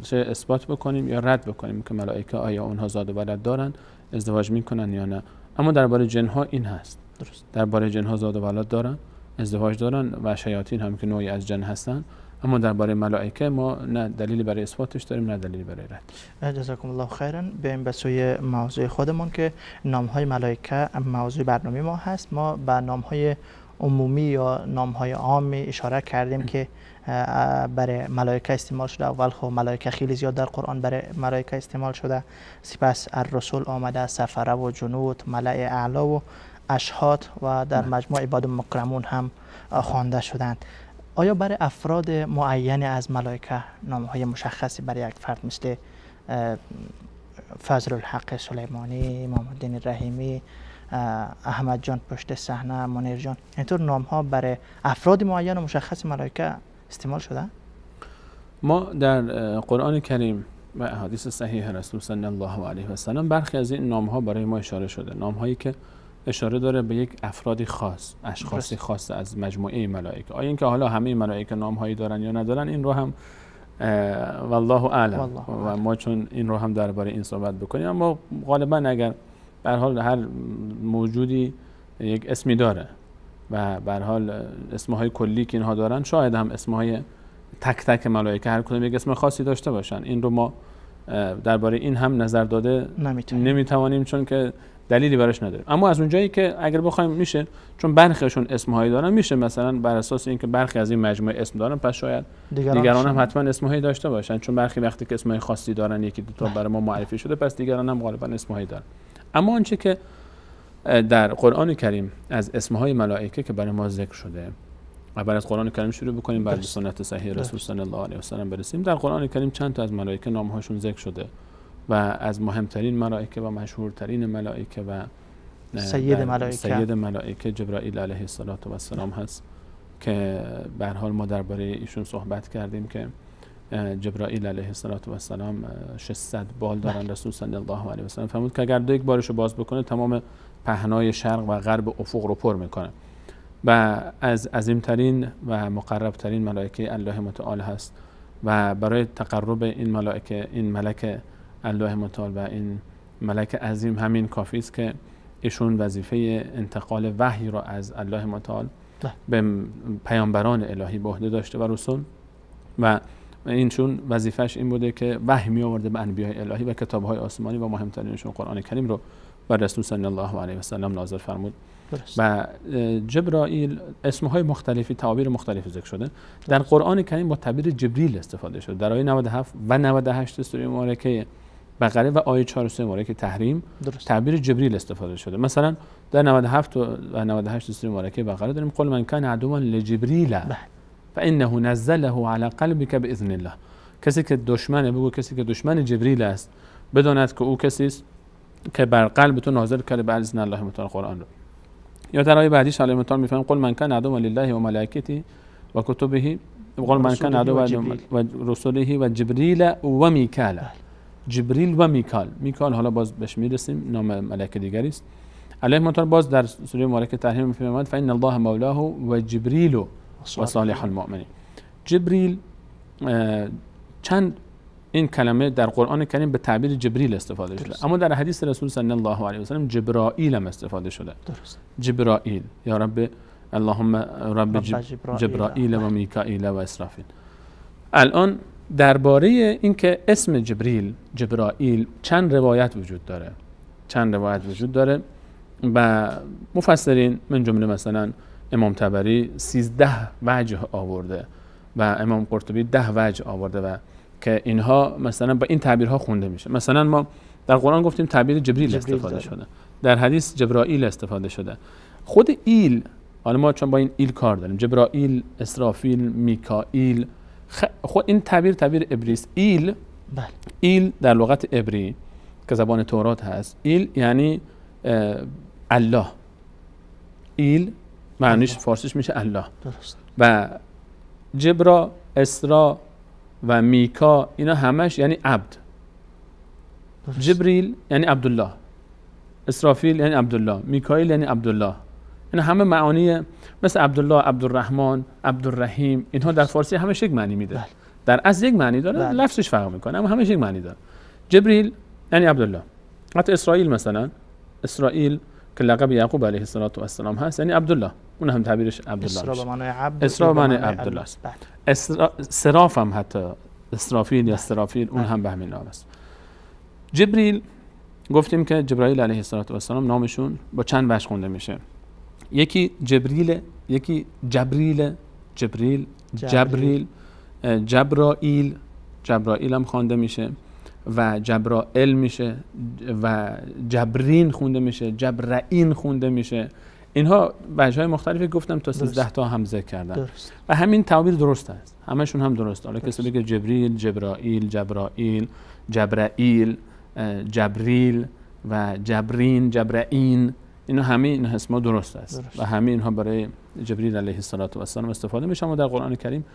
چه اثبات بکنیم یا رد بکنیم که ملائکه آیا اونها زاد و ولد دارن، ازدواج میکنن یا نه. اما درباره جنها این هست. درست. درباره جنها زاد و ولد دارن، ازدواج دارن و شیاطین هم که نوعی از جن هستن. اما درباره ملائکه ما نه دلیلی برای اثباتش داریم نه دلیلی برای رد. جزاکم الله خیرا. بریم به سوی موضوع خودمون که نام‌های ملائکه موضوع برنامه ما هست. ما به نام‌های عمومی یا نام‌های عام اشاره کردیم که برای ملائکه استعمال شده. اول خب ملائکه خیلی زیاد در قرآن برای ملائکه استعمال شده، سپس الرسول آمده، سفره و جنود، ملأ اعلی و اشهاد و در مجموع عباد مکرمون هم خوانده شدند. آیا برای افراد معین از ملائکه نام‌های مشخصی برای یک فرد مثل فضل الحق سلیمانی، امام الدین رحیمی، احمد جان پشت صحنه، منیر جان، اینطور نام‌ها برای افراد معین و مشخص ملائکه استعمال شده؟ ما در قرآن کریم و احادیث صحیح رسول صلی الله علیه و سلم برخی از این نام‌ها برای ما اشاره شده، نام‌هایی که اشاره داره به یک افرادی خاص، اشخاصی خاص از مجموعه ملائکه. آیا اینکه حالا همه ملائکه نام‌هایی دارن یا ندارن این رو هم والله اعلم و ما چون این رو هم درباره این صحبت بکنیم، اما غالبا اگر به هر حال هر موجودی یک اسمی داره و به هر حال اسمهای کلی که اینها دارن، شاید هم اسمهای تک تک ملائکه هر کدوم یک اسم خاصی داشته باشن. این رو ما درباره این هم نظر داده نمیتوانیم چون که دلیلی براش نداریم. اما از اونجایی که اگر بخوایم میشه، چون برخیشون اسمهایی دارن، میشه مثلا بر اساس اینکه برخی از این مجموعه اسم دارن پس شاید دیگران هم حتما اسمهایی داشته باشن، چون برخی وقتی که اسمهای خاصی دارن یکی دو تا برای ما معرفی شده پس دیگران هم غالبا اسمهایی دارن. اما آنچه که در قرآن کریم از اسمهای ملائکه که برای ما ذکر شده، اول از قرآن کریم شروع بکنیم بعد به سنت صحیح رسول صلی الله علیه و سلم برسیم. در قرآن کریم چند تا از ملائکه نامهاشون ذکر شده و از مهمترین ملائکه و مشهورترین ملائکه و سید ملائکه جبرائیل علیه السلام هست که به هر حال ما درباره ایشون صحبت کردیم که جبرائیل علیه السلام 600 بال دارن. رسول صلی الله علیه و سلم فرمود که اگر یک بارشو باز بکنه تمام پهنای شرق و غرب افق رو پر میکنه و از عظیمترین و مقربترین ملائکه الله متعال هست و برای تقرب این ملائکه، این ملک الله متعال و این ملک عظیم همین کافی است که ایشون وظیفه انتقال وحی را از الله متعال به پیامبران الهی به عهده داشته و رسول و اینشون وظیفش این بوده که وحی می آورده به انبیاء الهی و کتاب‌های آسمانی و مهمترینشون قرآن کریم رو بر رسول صلی الله علیه و سلم نازل فرمود. و جبرائیل اسمهای مختلفی، تعابیر مختلفی ذکر شده. در قرآن کریم با تعبیر جبریل استفاده شده. در آیه 97 و 98 سوره مبارکه بقره و آیه 4 سوره مبارکه تحریم تعبیر جبریل استفاده شده. مثلا در 97 و 98 سوره مبارکه بقره داریم قل من کان عدوا لجبریل فانه نزله على قلبك باذن الله. کسی که دشمنه، بگو کسی که دشمن جبریل است بداند که او کسی است که بر قلب تو نازل کرده به اذن الله متعال قرآن رو. یا در آیه بعدیش الله متعال میفهمه قل من کان عدوا لله و ملائکته و کتبه قل من کان عدوا و رسوله و جبریل و میکائیل. جبریل و میکائیل حالا باز بهش میرسیم، نام ملائکه دیگری است. الله متعال باز در سوره مبارکه تحریم میفرماید فان الله مولاه و جبریل و صالح المؤمنین. جبریل چند این کلمه در قرآن کریم به تعبیر جبریل استفاده شده، اما در حدیث رسول صلی الله علیه و سلم جبرائیل هم استفاده شده. درست. جبرائیل یا رب اللهم رب جبرائیل و میکائیل و اسرافیل. الان درباره اینکه اسم جبرائیل چند روایت وجود داره و مفسرین من جمله مثلا امام طبری 13 وجه آورده و امام قرطبی 10 وجه آورده و که اینها مثلا با این تعبیرها خونده میشه. مثلا ما در قرآن گفتیم تعبیر جبریل استفاده شده، در حدیث جبرائیل استفاده شده. خود ایل، حالا ما چون با این ایل کار داریم، جبرائیل، اسرافیل، میکائیل، خود این تعبیر عبری است. ایل در لغت عبری که زبان تورات هست، ایل یعنی الله. ایل معنیش فارسیش میشه الله. درست. و جبرا، اسرا و میکا اینا همش یعنی عبد. جبریل یعنی عبدالله، اسرافیل یعنی عبدالله، میکائیل یعنی عبدالله. اینا همه معانی مثل عبدالله، عبدالرحمن، عبدالرحیم، اینها در فارسی همش یک معنی میده. در اصل یک معنی داره، لفظش فرق میکنه اما همش یک معنی داره. جبریل یعنی عبدالله. حتی اسرائیل مثلا، اسرائیل که لقب یعقوب علیه السلام هست یعنی عبدالله، اون هم تعبیرش عبدالله. اسرا به معنای عبد، اسرا به معنای عبدالله است. سراف هم حتی اسرافیل یا سرافیل اون هم به همین نام است. جبریل گفتیم که جبرائیل علیه السلام نامشون با چند وجه خونده میشه. یکی جبریل، یکی جبریل، جبرائیل هم خوانده میشه و جبرائیل میشه و جبرین خونده میشه، جبرائین خونده میشه. اینها وجه‌های مختلفی گفتم تا 13 تا هم ذکر کردم و همین تعبیر درست است، همشون هم درست. حالا کسی بگه جبریل، جبرائیل، جبرائیل، جبرائیل، جبریل و جبرین، جبرائین، اینا همه این اسما درست است و همه اینها برای جبریل علیه السلام استفاده میشه. اما در قرآن کریم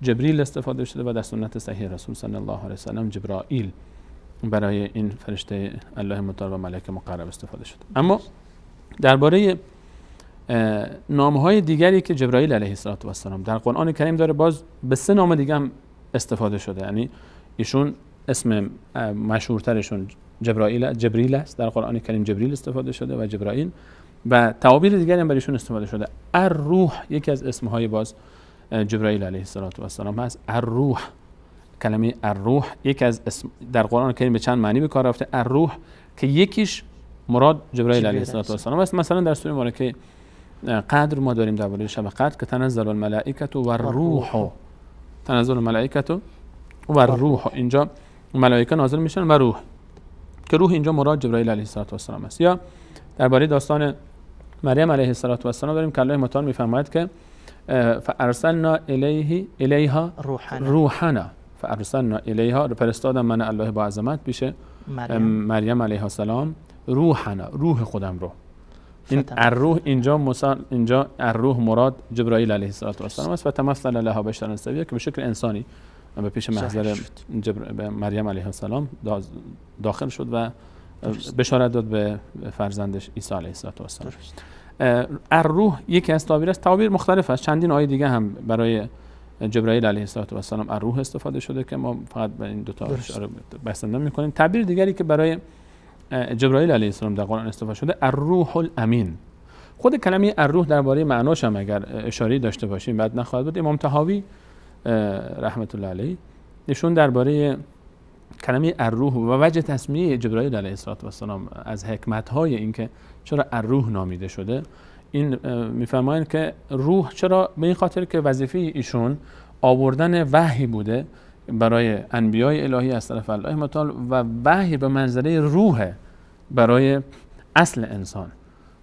جبریل استفاده شده و در سنت صحیح رسول صلی الله علیه و سلم جبرائیل برای این فرشته الله متعال و ملائکه مقرب استفاده شده. اما درباره نامهای دیگری که جبرائیل علیه السلام در قرآن کریم داره، باز به 3 نام دیگه هم استفاده شده. یعنی ایشون اسم مشهورترشون جبریل است، در قرآن کریم جبریل استفاده شده و جبرائیل، و تعابیر دیگری هم برایشون استفاده شده. الروح یکی از اسمهای باز جبرائیل علیه السلام هست. الروح، کلمه الروح یک از اسم در قرآن کریم به چند معنی به کار رفته. الروح که یکیش مراد جبرائیل علیه السلام است. مثلا در سوره مبارکه قدر ما داریم درباره شب قدر که تنزل الملائکه و الروح، تنزل الملائکه و الروح، اینجا ملائکه نازل میشن و روح، که روح اینجا مراد جبرائیل علیه السلام است. یا درباره داستان مریم علیه السلام داریم که الله متعال میفرماید که فارسلنا الیها روحنا، فارسلنا الیها، فرستادم من الله با عظمت پیش مریم علیه السلام روحنا، روح خودم رو. این الروح اینجا الروح مراد جبرائیل علیه السلام است و تمثل لها بشرا سویا، که به شکل انسانی به پیش محضر به مریم علیه السلام داخل شد و بشارت داد به فرزندش عیسی علیه السلام. الروح یکی از تعابیر است. تعابیر مختلف است. چندین آیه دیگه هم برای جبرائیل علیه السلام الروح استفاده شده که ما فقط به این دو تا اشاره بسنده می‌کنیم. تعبیر دیگری که برای جبرائیل علیه السلام در قرآن استفاده شده الروح الامین. خود کلمه الروح درباره معناش هم اگر اشاره داشته باشیم بعد نخواهد بود. امام طحاوی رحمت الله علیه نشون درباره کلمه الروح و وجه تسمیه جبرائیل علیه السلام از حکمت‌های این که چرا الروح نامیده شده این میفرمایند که روح چرا به این خاطر که وظیفه ایشون آوردن وحی بوده برای انبیای الهی از طرف الله متعال و وحی به منزله روح برای اصل انسان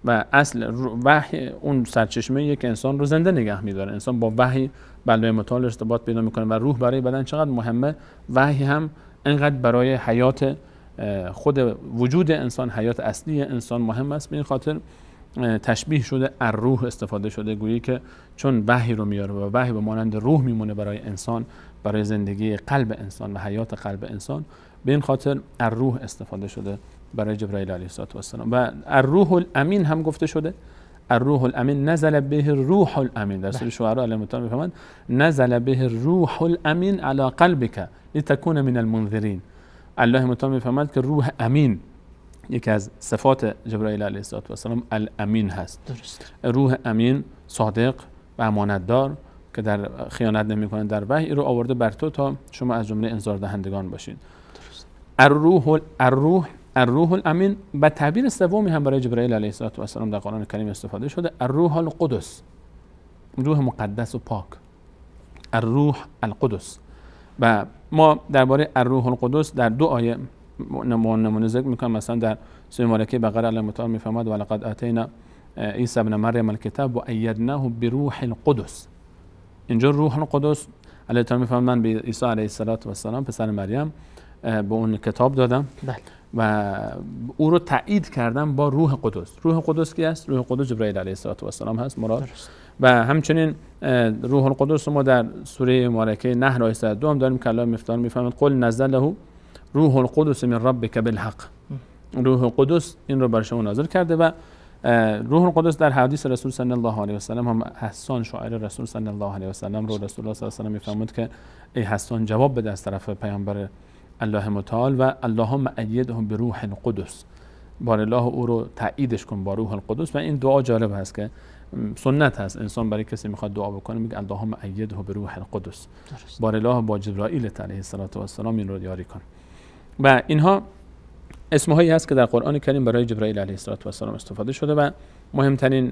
و اصل وحی اون سرچشمه‌ایه که انسان رو زنده نگه می‌داره. انسان با وحی به الله متعال ارتباط پیدا می‌کنه و روح برای بدن چقدر مهمه، وحی هم انقدر برای حیات خود وجود انسان، حیات اصلی انسان مهم است. به این خاطر تشبیه شده الروح استفاده شده، گویی که چون وحی رو میاره و وحی به مانند روح میمونه برای انسان، برای زندگی قلب انسان و حیات قلب انسان، به این خاطر الروح استفاده شده برای جبرائیل علیه السلام. و الروح الامین هم گفته شده. الروح الامین نزل به روح الامین، در سوره شعراء الله متعال میفهمند نزل به روح الامین علی قلبک لتکون من المنذرین. الله متعال میفهمد که روح امین یکی از صفات جبرائیل علیه السلام الامین هست. درست. روح امین، صادق و امانتدار که در خیانت نمی‌کنه در وحی رو آورده بر تو تا شما از جمله انذار دهندگان باشید. درست. الروح الامین به تعبیر سومی هم برای جبرائیل علیه السلام در قرآن کریم استفاده شده. الروح القدس، روح مقدس و پاک. الروح القدس. و ما درباره الروح القدس در دو آیه نمونه ذکر میکنم. مثلا در سوره مبارکه بقره الله متعال میفرماد ولقد آتینا عیسی ابن مریم الکتاب و ایدناه بروح القدس. اینجا روح القدس الله تعالی میفرماد من به عیسی علیه السلام پسر مریم به اون کتاب دادم و او رو تایید کردم با روح قدس. روح قدس کی است؟ روح قدس جبرائیل علیه السلام هست مراد. و همچنین روح القدس ما در سوره مبارکه نحل آیه 102 هم داریم که الله میفرماد قل نزله روح القدس من ربک بالحق. روح القدس این رو بر شما نازل کرده. و روح القدس در حدیث رسول صلی الله علیه و سلم هم حسان شاعر رسول صلی الله علیه و سلم رو رسول الله صلی الله علیه و سلم میفرمود که ای حسان جواب بده از طرف پیامبر الله متعال و اللهم ایده بروح القدس، بار الله او رو تاییدش کن با روح القدس. و این دعا جالب هست که سنت هست انسان برای کسی میخواد دعا بکنه میگه اللهم ایده بروح القدس، بار الله با جبرائیل علیه السلام این رو یاری کن. و اینها اسمهایی هست که در قرآن کریم برای جبرائیل علیه السلام استفاده شده و مهمترین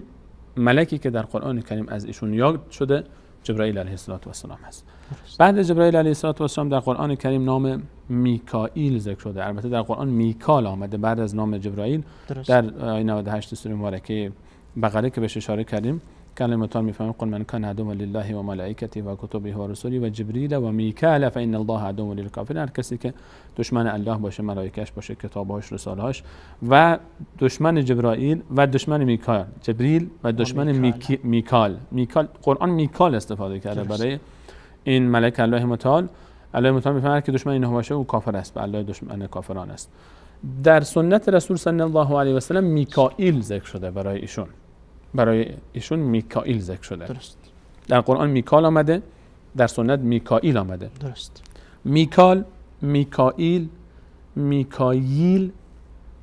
ملکی که در قرآن کریم از ایشون یاد شده جبرائیل علیه السلام هست. بعد جبرائیل علیه السلام در قرآن کریم نام میکائیل ذکر شده. البته در قرآن میکال آمده بعد از نام جبرائیل. در آیه 98 سوره مبارکه بقره که بهش اشاره کردیم کلمه متعال میفهمه قل من کان عدوا لله و ملائکته و کتبه و رسله و جبریل و میکائیل فان الله عدو للکافرین. هر کسی که دشمن الله باشه، ملائکه‌اش باشه، کتاب‌هاش، رساله‌هاش و دشمن جبرائیل و دشمن میکائیل، جبریل و دشمن میکال قرآن میکال استفاده کرده برای این ملک الله متعال. الله متعال میفهمه که دشمن اینها باشه او کافر است و الله دشمن کافران است. در سنت رسول صلی الله علیه و سلم میکائیل ذکر شده برای ایشون میکائیل ذکر شده. درست. در قرآن میکال آمده، در سنت میکائیل آمده. درست. میکال، میکائیل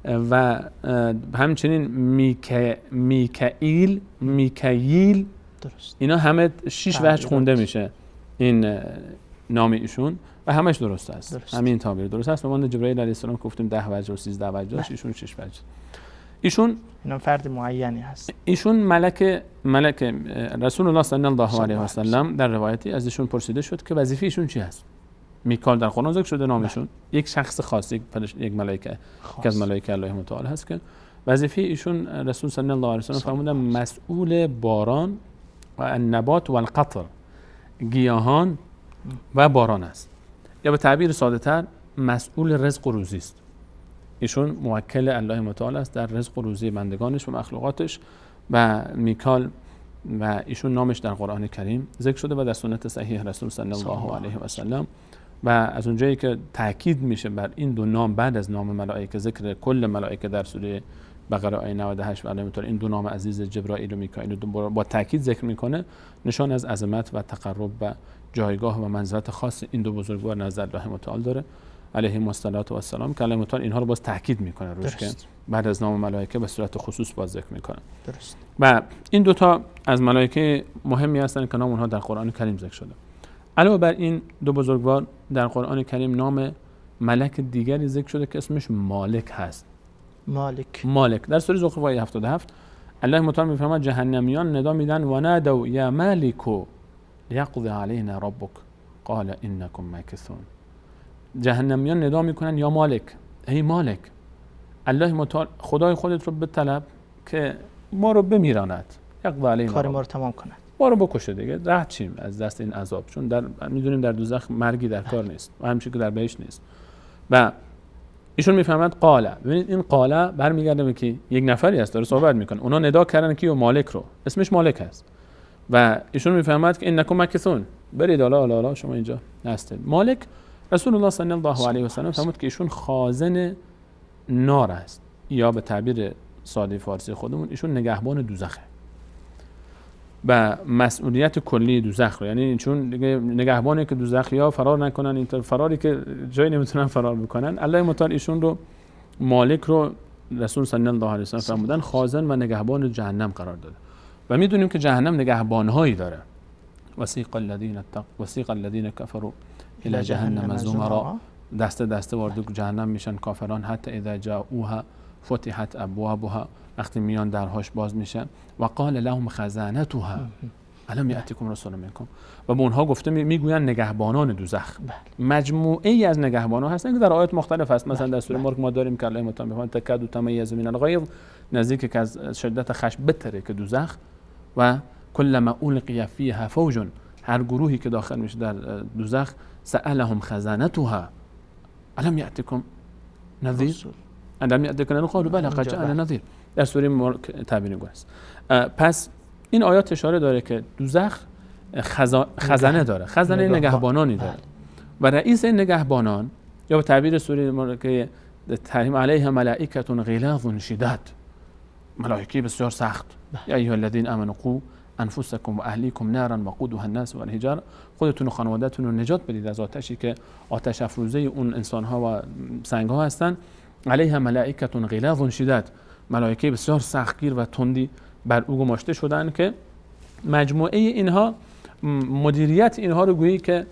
و همچنین میکائیل. درست. اینا همه 6 وجه خونده میشه این نام ایشون و همش درست است. همین تعبیر درست است. به من جبرائیل علیه السلام گفتیم 10 وجه و 13 وجه داشت، ایشون 6 وجه. ایشون فرد معینی هست. ایشون ملک رسول الله صلی الله علیه و سلم در روایتی از ایشون پرسیده شد که وظیفه ایشون چی است؟ میکال در قرآن ذکر شده نامشون، یک شخص خاص، یک ملائکه که از ملائکه الله متعال هست که وظیفه ایشون رسول صلی الله علیه و سلم فرمودن مسئول باران و النبات و القطر، گیاهان و باران است، یا به تعبیر ساده تر مسئول رزق و روزی است. ایشون موکل الله متعال است در رزق و روزی بندگانش و مخلوقاتش. و میکال و ایشون نامش در قرآن کریم ذکر شده و در سنت صحیح رسول صلی الله علیه و سلم. و از اونجایی که تاکید میشه بر این دو نام بعد از نام ملائکه، ذکر کل ملائکه در سوره بقره آیه 98 و علامت‌ال این دو نام عزیز جبرائیل و میکائیل با تاکید ذکر میکنه، نشان از عظمت و تقرب و جایگاه و منزلت خاص این دو بزرگوار نزد الله متعال داره علیهم السلام که الله متعال اینها رو باز تاکید میکنه روش که بعد از نام ملائکه به صورت خصوص باز ذکر میکنه. درست. و این دوتا از ملائکه مهمی هستن که نام اونها در قرآن کریم ذکر شده. علاوه بر این دو بزرگوار در قرآن کریم نام ملک دیگری ذکر شده که اسمش مالک هست. مالک در سوره زخرف آیه 77 الله متعال میفرماید جهنمیان ندا میدن و نادوا یا مالکو لیقضی علینا ربک قال انکم ماکثون. جهنمیان ندا میکنن یا مالک، ای مالک، الله متعال خدای خودت رو بطلب که ما رو بمیراند، یقضی علینا، کار ما رو تمام کند، ما رو بکشه دیگه، رد چیم از دست این عذاب، چون میدونیم در دوزخ مرگی در کار نیست و همچنین که در بهشت نیست. و ایشون میفهمد قاله، ببینید این قاله برمیگرده به کی؟ یک نفری است داره صحبت میکنه، اونا ندا کردن کیو؟ مالک رو، اسمش مالک است و ایشون میفهمد که انکم ماکثون، برید حالا شما اینجا هستید. مالک رسول الله صلی الله علیه و سلم فرمود که ایشون خازن نار است، یا به تعبیر ساده فارسی خودمون ایشون نگهبان دوزخه و مسئولیت کلی دوزخ رو، یعنی چون نگهبانی که دوزخیا فرار نکنن، این فراری که جایی نمیتونن فرار بکنن، الله متعال ایشون رو مالک رو رسول صلی الله علیه و سلم فرمودن خازن و نگهبان جهنم قرار داده. و میدونیم که جهنم نگهبانهایی داره. وسیق الذین کفروا الی جهنم زمرا، دسته وارد جهنم میشن کافران، حتی اذا جاءوها فتحت ابوابها، وقتی میان درهاش باز میشن، و قال لهم خزانتها الم یأتیکم رسول منکم، و به اونها گفته میگوین نگهبانان دوزخ. مجموعه ای از نگهبانان هستن که در آیات مختلف هست. مثلا در سوره مرگ ما داریم که الله متعال میفرماید تکاد تمیز من الغیظ، نزدیک که از شدت خشم بتره که دوزخ، و کلما القی فیها فوج، هر گروهی که داخل میشه در دوزخ، سألهم خزانتها الم یأتیکم نذیر، الم یأتیکم نذیر، قالوا بلی قد جاءنا نذیر. در سوره مرگ تعبیر گوست. پس این آیات اشاره داره که دوزخ خزانه داره، خزانه نگهبانانی داره و رئیس نگهبانان، یا به تعبیر سوره مرگ که تحریم علیها ملائکه غلاظ شداد، ملائکه بسیار سخت. یا ایها الذین آمنوا قوا انفسکم و اهلیکم نارا وقودها الناس والحجاره، خودتون و خانواده‌تون رو نجات بدید از آتشی که آتش افروزه اون انسان‌ها و سنگ‌ها هستن. علیها ملائکه غلاظ شداد، ملائکه بسیار سختگیر و تندی بر او گماشته شدن که مجموعه اینها مدیریت اینها رو گویی که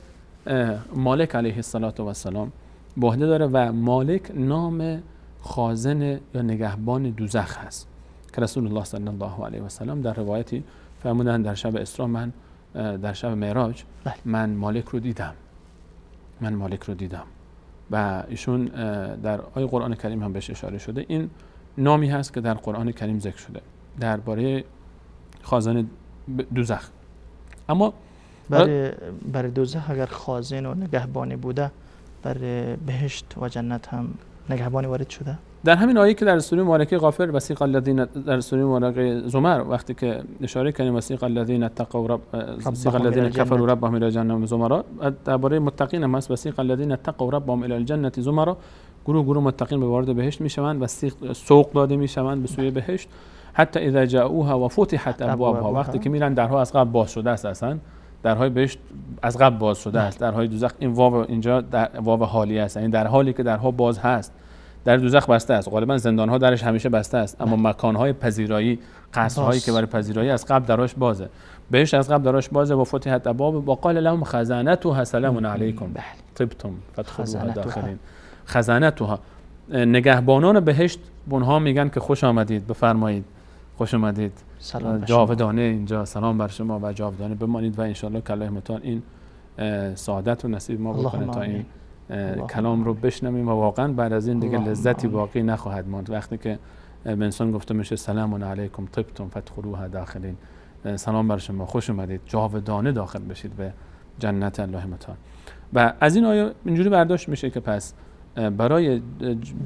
مالک علیه السلام به عهده داره و مالک نام خازن یا نگهبان دوزخ هست که رسول الله صلی الله علیه و سلم در روایتی فرمودن در شب اسراء، من در شب معراج من مالک رو دیدم و ایشون در آیه قرآن کریم هم بهش اشاره شده. این نامی هست که در قرآن کریم ذکر شده درباره خازن دوزخ. اما برای دوزخ اگر خازن و نگهبانی بوده، برای بهشت و جنت هم نگهبانی وارد شده. در همین آیه که در سوره مبارکه غافر وسیق الذین، در سوره مبارکه زمر وقتی که اشاره کنیم وسیق الذین اتقوا وسیق الذین کفروا ربهم الی جهنم زمرا، درباره متقین هم هست وسیق الذین اتقوا ربهم الی الجنه زمرا، گروه متقین به وارد بهشت میشوند و سوق داده میشوند به سوی بهشت، حتی اذا جاءوها و فتحت ابوابها، وقتی که میرن درها از قبل باز شده است، اصلا درهای بهشت از قبل باز شده است. درهای دوزخ، این واو اینجا واو حالی است، یعنی در حالی که درها باز هست. در دوزخ بسته است، غالبا زندان‌ها درش همیشه بسته است، اما مکان‌های پذیرایی، قصرهایی که برای پذیرایی از قبل دراش بازه. بهشت از قبل دراش بازه و فتحت ابواب و قال لهم خزانتها سلام علیکم طبتم فادخلوها داخلین. خزانتها، نگهبانان بهشت اونها میگن که خوش آمدید، بفرمایید، خوش آمدید، جاودانه اینجا سلام بر شما و جاودانه بمانید و ان شاء الله که الله متعال این سعادت رو نصیب ما بکنه تا این کلام رو بشنویم و واقعا بعد از این دیگه لذتی باقی نخواهد ماند. وقتی که به انسان گفته میشه سلام علیکم طبتم فادخلوها داخلین، سلام بر شما، خوش اومدید، جاودانه داخل بشید به جنت الله متعال. و از این آیه اینجوری برداشت میشه که پس برای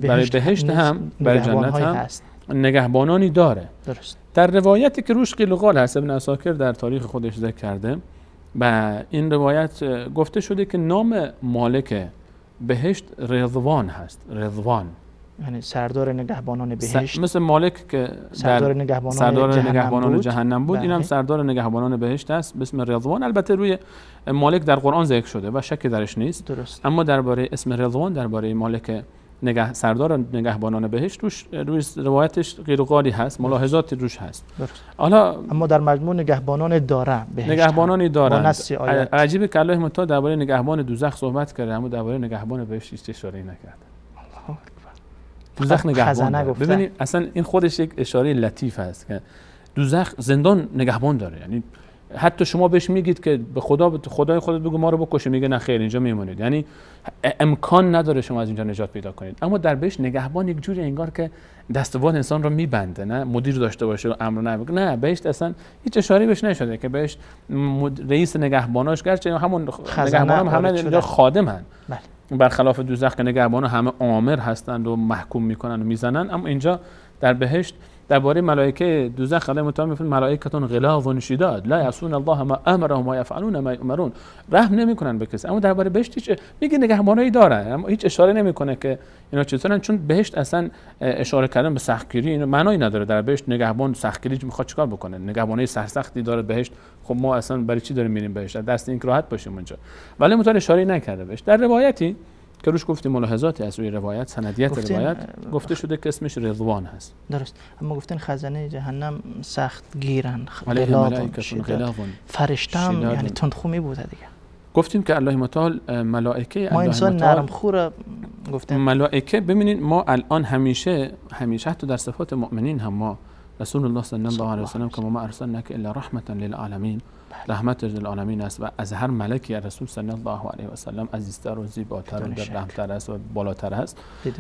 بهشت هم برای جنت هم نگهبانانی داره. درست. در روایتی که روش قیل و قال هست، ابن عساکر در تاریخ خودش ذکر کرده و این روایت گفته شده که نام مالک بهشت رضوان هست. رضوان یعنی سردار نگهبانان بهشت، مثل مالک که سردار نگهبانان جهنم بود، این هم سردار نگهبانان بهشت است به اسم رضوان. البته روی مالک در قرآن ذکر شده و شکی درش نیست. درست. اما درباره اسم رضوان، درباره مالک سردار نگهبانان بهشت روی روایتش قیل و قالی هست، ملاحظاتی روش هست. درست. حالا اما در مجموع نگهبانان داره بهشت، نگهبانانی دارند. عجیبه که الله متعال درباره نگهبان دوزخ صحبت کرده اما درباره نگهبان بهشت هیچ اشاره‌ای نکرده. دوزخ نگهبان داره. ببینید اصلا این خودش یک اشاره لطیف است که دوزخ زندان نگهبان داره. یعنی حتی شما بهش میگید که به خدای خودت بگو ما رو بکشه، میگه نه خیر اینجا میمونید. یعنی امکان نداره شما از اینجا نجات پیدا کنید. اما در بهش نگهبان یک جوری انگار که دستوان انسان رو میبنده، نه مدیر داشته باشه و امر نه بهش اصلا هیچ اشاره بهش نشده که بهش رئیس نگهباناش، گرچه همون نگهبانام همه اینجا خادمن، برخلاف دوزخ که نگهبانا همه آمر هستند و محکوم میکنن و میزنن. اما اینجا در بهشت درباره ملائکه دوزخ الله متعال میفرماید ملائکتون غلاظ شداد لا یعصون الله ما امرهم و یفعلون ما یؤمرون، رحم نمیکنن به کسی. اما درباره بهشت هیچ میگه نگهبانایی داره، اما هیچ اشاره نمیکنه که اینا چطورن، چون بهشت اصلا اشاره کردن به سختگیری اینو معنی نداره. در بهشت نگهبان سختگیری میخواد چیکار بکنه؟ نگهبانی سرسختی داره بهشت. خب ما اصلا برای چی داریم میریم بهشت؟ دست این راحت باشیم اونجا. ولی متعال اشاره نکرده بهش. در روایتی که روش گفتیم ملاحظاتی از روی روایت، سندیت روایت گفته شده که اسمش رضوان هست. درست. اما گفتین خزانه جهنم سخت گیرن، فرشتم یعنی تندخو می بوده دیگه. گفتیم که الله متعال ملائکه ما انسان نرم خوره گفتیم. ملائکه ببینید ما الان همیشه حتی در صفات مؤمنین هم ما رسول الله صلی الله علیه و سلم که ما ارسلناک الا رحمتا للعالمین، رحمت للعالمین است و از هر ملکی رسول صلی الله علیه و سلم عزیزتر و زیباتر و رحمتر است و بالاتر است.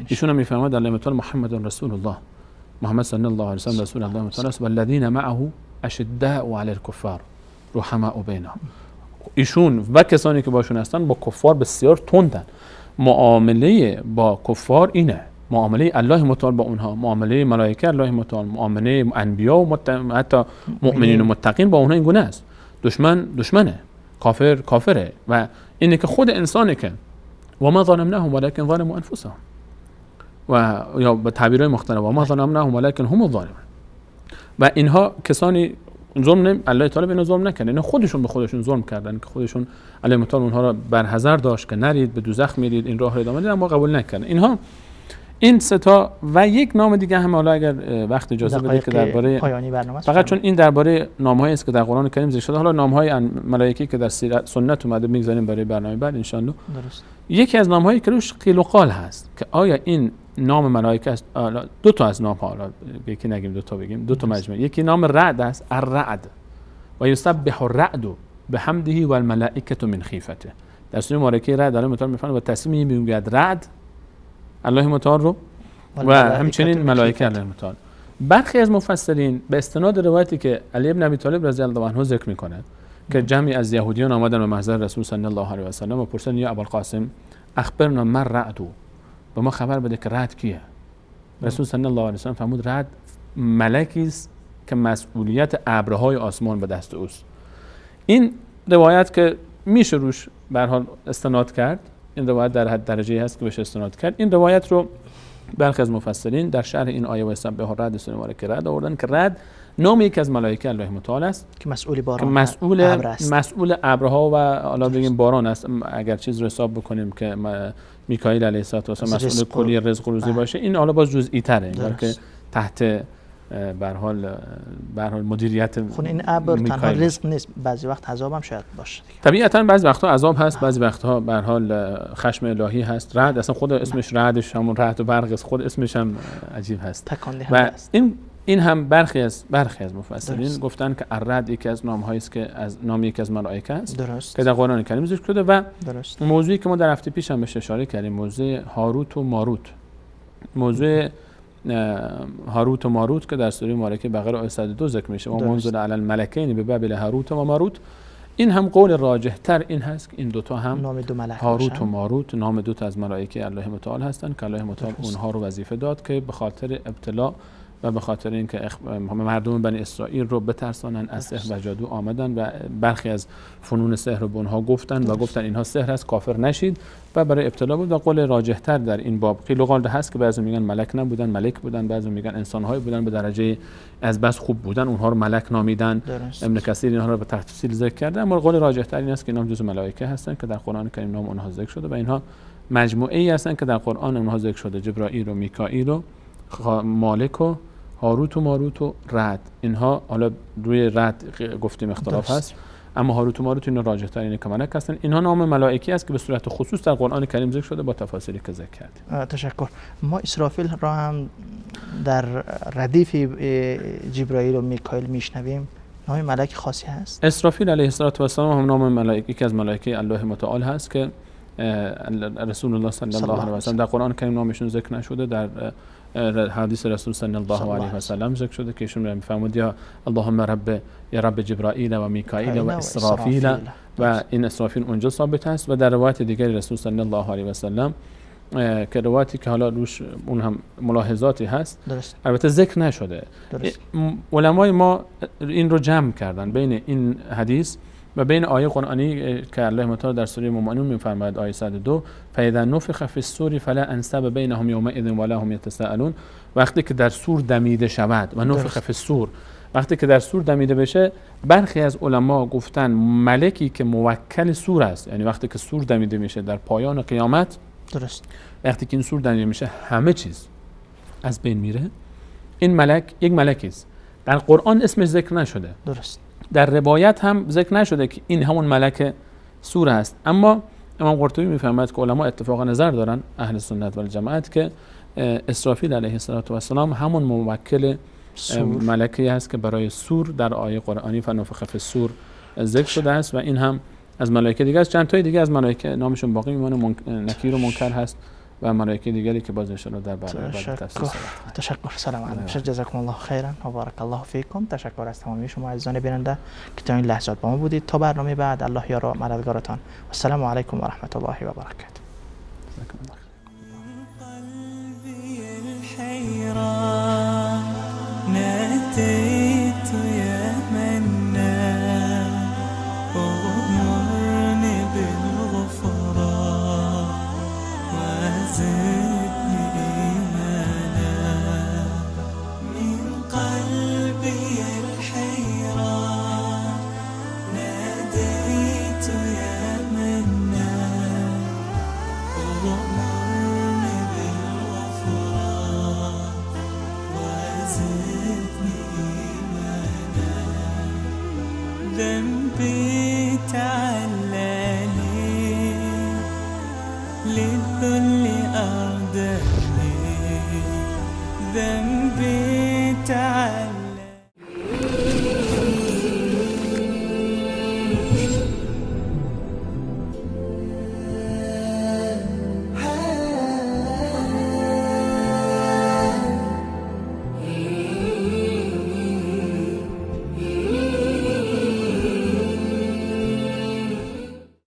ایشون هم میفرماید الله متعال محمد رسول الله، محمد صلی الله علیه و سلم رسول الله متعال است و الذین معه اشداء علی الکفار رحماء بینهم. ایشون و کسانی که باشون هستن با کفار بسیار تندن. معامله با کفار اینه، معامله الله متعال با اونها، معامله ملائکه الله متعال، معامله انبیا و حتی مؤمنین و متقین با اونها این گونه است. دشمنه، کافره و اینه که خود انسانه که و ما ظلمناهم ولکن ظلموا انفسهم، و یا به تعبیرهای مختلف و ما ظلمناهم ولکن هم الظالمون. و اینها کسانی ظلم الله تعالی به ظلم نکردن، اینا خودشون به خودشون ظلم کردن که خودشون الله متعال اونها را برحذر داشت که نرید به دوزخ میرید، این راه رو ادامه بدید، اما قبول نکردن. اینها این سه تا و یک نام دیگه هم حالا اگر وقت اجازه بده که درباره پایانی برنامه فقط چون این درباره نام‌هایی است که در قرآن کریم ذکر شده، حالا نام‌های ملائکه که در سنت اومده میگذاریم برای برنامه بعد ان شاءالله. درست. یکی از نام‌هایی که روش قیل و قال هست که آیا این نام ملائکه است، دو تا از نام‌ها، حالا یکی نگیم دو تا بگیم، دو تا مجموعه. یکی نام رعد است، الرعد، و یسبح الرعد بحمده والملائکه من خیفته. در سوره مبارکه رعد الله متعال میفرماید و تسمیه میگوید رعد الله متعال رو و همچنین ملائکه الله متعال. برخی از مفسرین به استناد روایتی که علی ابن ابی طالب رضی الله عنه ذکر میکنه که جمعی از یهودیان آمدن به محضر رسول صلی الله علیه و سلم و پرسیدن یا ابوالقاسم اخبرنا ما الرعد، به ما خبر بده که رعد کیه؟ رسول صلی الله علیه و سلم فرمود رعد ملکی است که مسئولیت ابرهای آسمان به دست اوست. این روایت که میشه روش به هر حال استناد کرد، این روایت در حد درجه‌ای هست که بهش استناد کرد. این روایت رو برخی از مفسرین در شرح این آیه و سبح الرعد سوره مبارکه رعد آوردن که رعد نام یکی از ملائکه الله متعال است که مسئول باران، مسئول ابرها و حالا بگیم باران است. اگر چیز رو حساب بکنیم که میکائیل علیه السلام مسئول کلی رزق و روزی باشه، این حالا باز جزئی تره، انگار که تحت به هر حال مدیریت خون این ابر تنها رزق نیست، بعضی وقت عذاب هم شاید باشه. طبیعتاً بعضی وقتها عذاب هست، بعضی وقتها به هر حال خشم الهی هست. رعد اصلا خود اسمش رعدش همون رعد و برق است، خود اسمش هم عجیب هست. و این هم برخی از مفسرین گفتن که الرعد یکی از نام‌هایی است که از نام یکی از ملائکه است که در قرآن کریم ذکر شده. و موضوعی که ما در هفته پیش هم بهش اشاره کردیم، موضوع هاروت و ماروت، موضوع هاروت و ماروت که در سوره مبارکه بقره آیه 102 ذکر میشه و منزل علی الملکین ببابل هاروت و ماروت. این هم قول راجح تر این هست که این دوتا هم نام دو ملک هاروت و ماروت نام دو تا از ملائکه الله متعال هستند که الله متعال اونها رو وظیفه داد که به خاطر ابتلا و به خاطر اینکه مردم بنی اسرائیل رو بترسانن از سحر و جادو آمدن و برخی از فنون سحر رو به اونها گفتن و گفتن اینها سحر است، کافر نشید و برای ابتلا بود. و قول راجح‌تر در این باب قیل و قال هست که بعضی میگن ملک نبودن، ملک بودن، بعضی میگن انسان‌های بودن به درجه از بس خوب بودن اونها رو ملک نامیدن. ابن کثیر اینها رو به تفصیل ذکر کرده، اما قول راجح‌تر این است که اینها جزء ملائکه هستند که در قرآن کریم نام اونها ذکر شده و اینها مجموعه‌ای هستند که در قرآن اونها ذکر شده: جبرائیل و میکائیل و مالک و هاروت و ماروت و رعد. اینها حالا روی رعد گفتیم اختلاف هست، اما هاروت و ماروت اینا راجح تر اینه که ملک هستن. اینها نام ملائکی است که به صورت خصوص در قرآن کریم ذکر شده با تفاصیلی که ذکر کردیم. تشکر. ما اسرافیل را هم در ردیف جبرائیل و میکائیل میشنویم. نام ملک خاصی هست؟ اسرافیل علیه السلام هم نام ملائکی که از ملائکه الله متعال هست که رسول الله صلی الله علیه و سلم در قرآن کریم نامشون ذکر نشده، در حدیث رسول صلی الله علیه و سلم ذکر شده که ایشون میفرمود یا اللهم رب جبرائیل و میکائیل و اسرافیل و این اسرافیل اونجا ثابت است. و در روایت دیگری رسول صلی الله علیه و سلم که روایتی که حالا روش اون هم ملاحظاتی هست درست. البته ذکر نشده. علمای ما این رو جمع کردن بین این حدیث و بین آیه قرآنی که الله متعال در سوره مومنون می‌فرماید آیه 102 فاذا نفخ فی الصور فلا انساب بینهم یومئذ ولا هم یتساءلون، وقتی که در سور دمیده شود و نفخ فی الصور، وقتی که در سور دمیده بشه، برخی از علما گفتن ملکی که موکل سور است، یعنی وقتی که سور دمیده میشه در پایان قیامت، درست، وقتی که این سور دمیده میشه همه چیز از بین میره، این ملک یک ملکی است. در قرآن اسمش ذکر نشده، درست، در روایت هم ذکر نشده که این همون ملک سور است. اما امام قرطبی میفرماید که علما اتفاق نظر دارن اهل سنت و الجماعت که اسرافیل علیه السلام همون موکل ملکی است که برای سور در آیه قرآنی فنفخ فی الصور ذکر شده است و این هم از ملائکه دیگه است. چند تای دیگه از ملائکه نامشون باقی میمونه، نکیر و منکر هست و ملائکه دیگری که باز ان شاء الله در بعد تفصیل تشکر. سلام علیکم. جزاکم الله خیرا و بارک الله فیکم. تشکر از تمامی شما عزیزان بیننده که تا این لحظات با ما بودید. تا برنامه بعد، الله یار و مددگارتان. السلام علیکم و رحمت الله و برکاته. جزاکم الله ذنبي تعلاني للذل أردني ذنبي تعلاني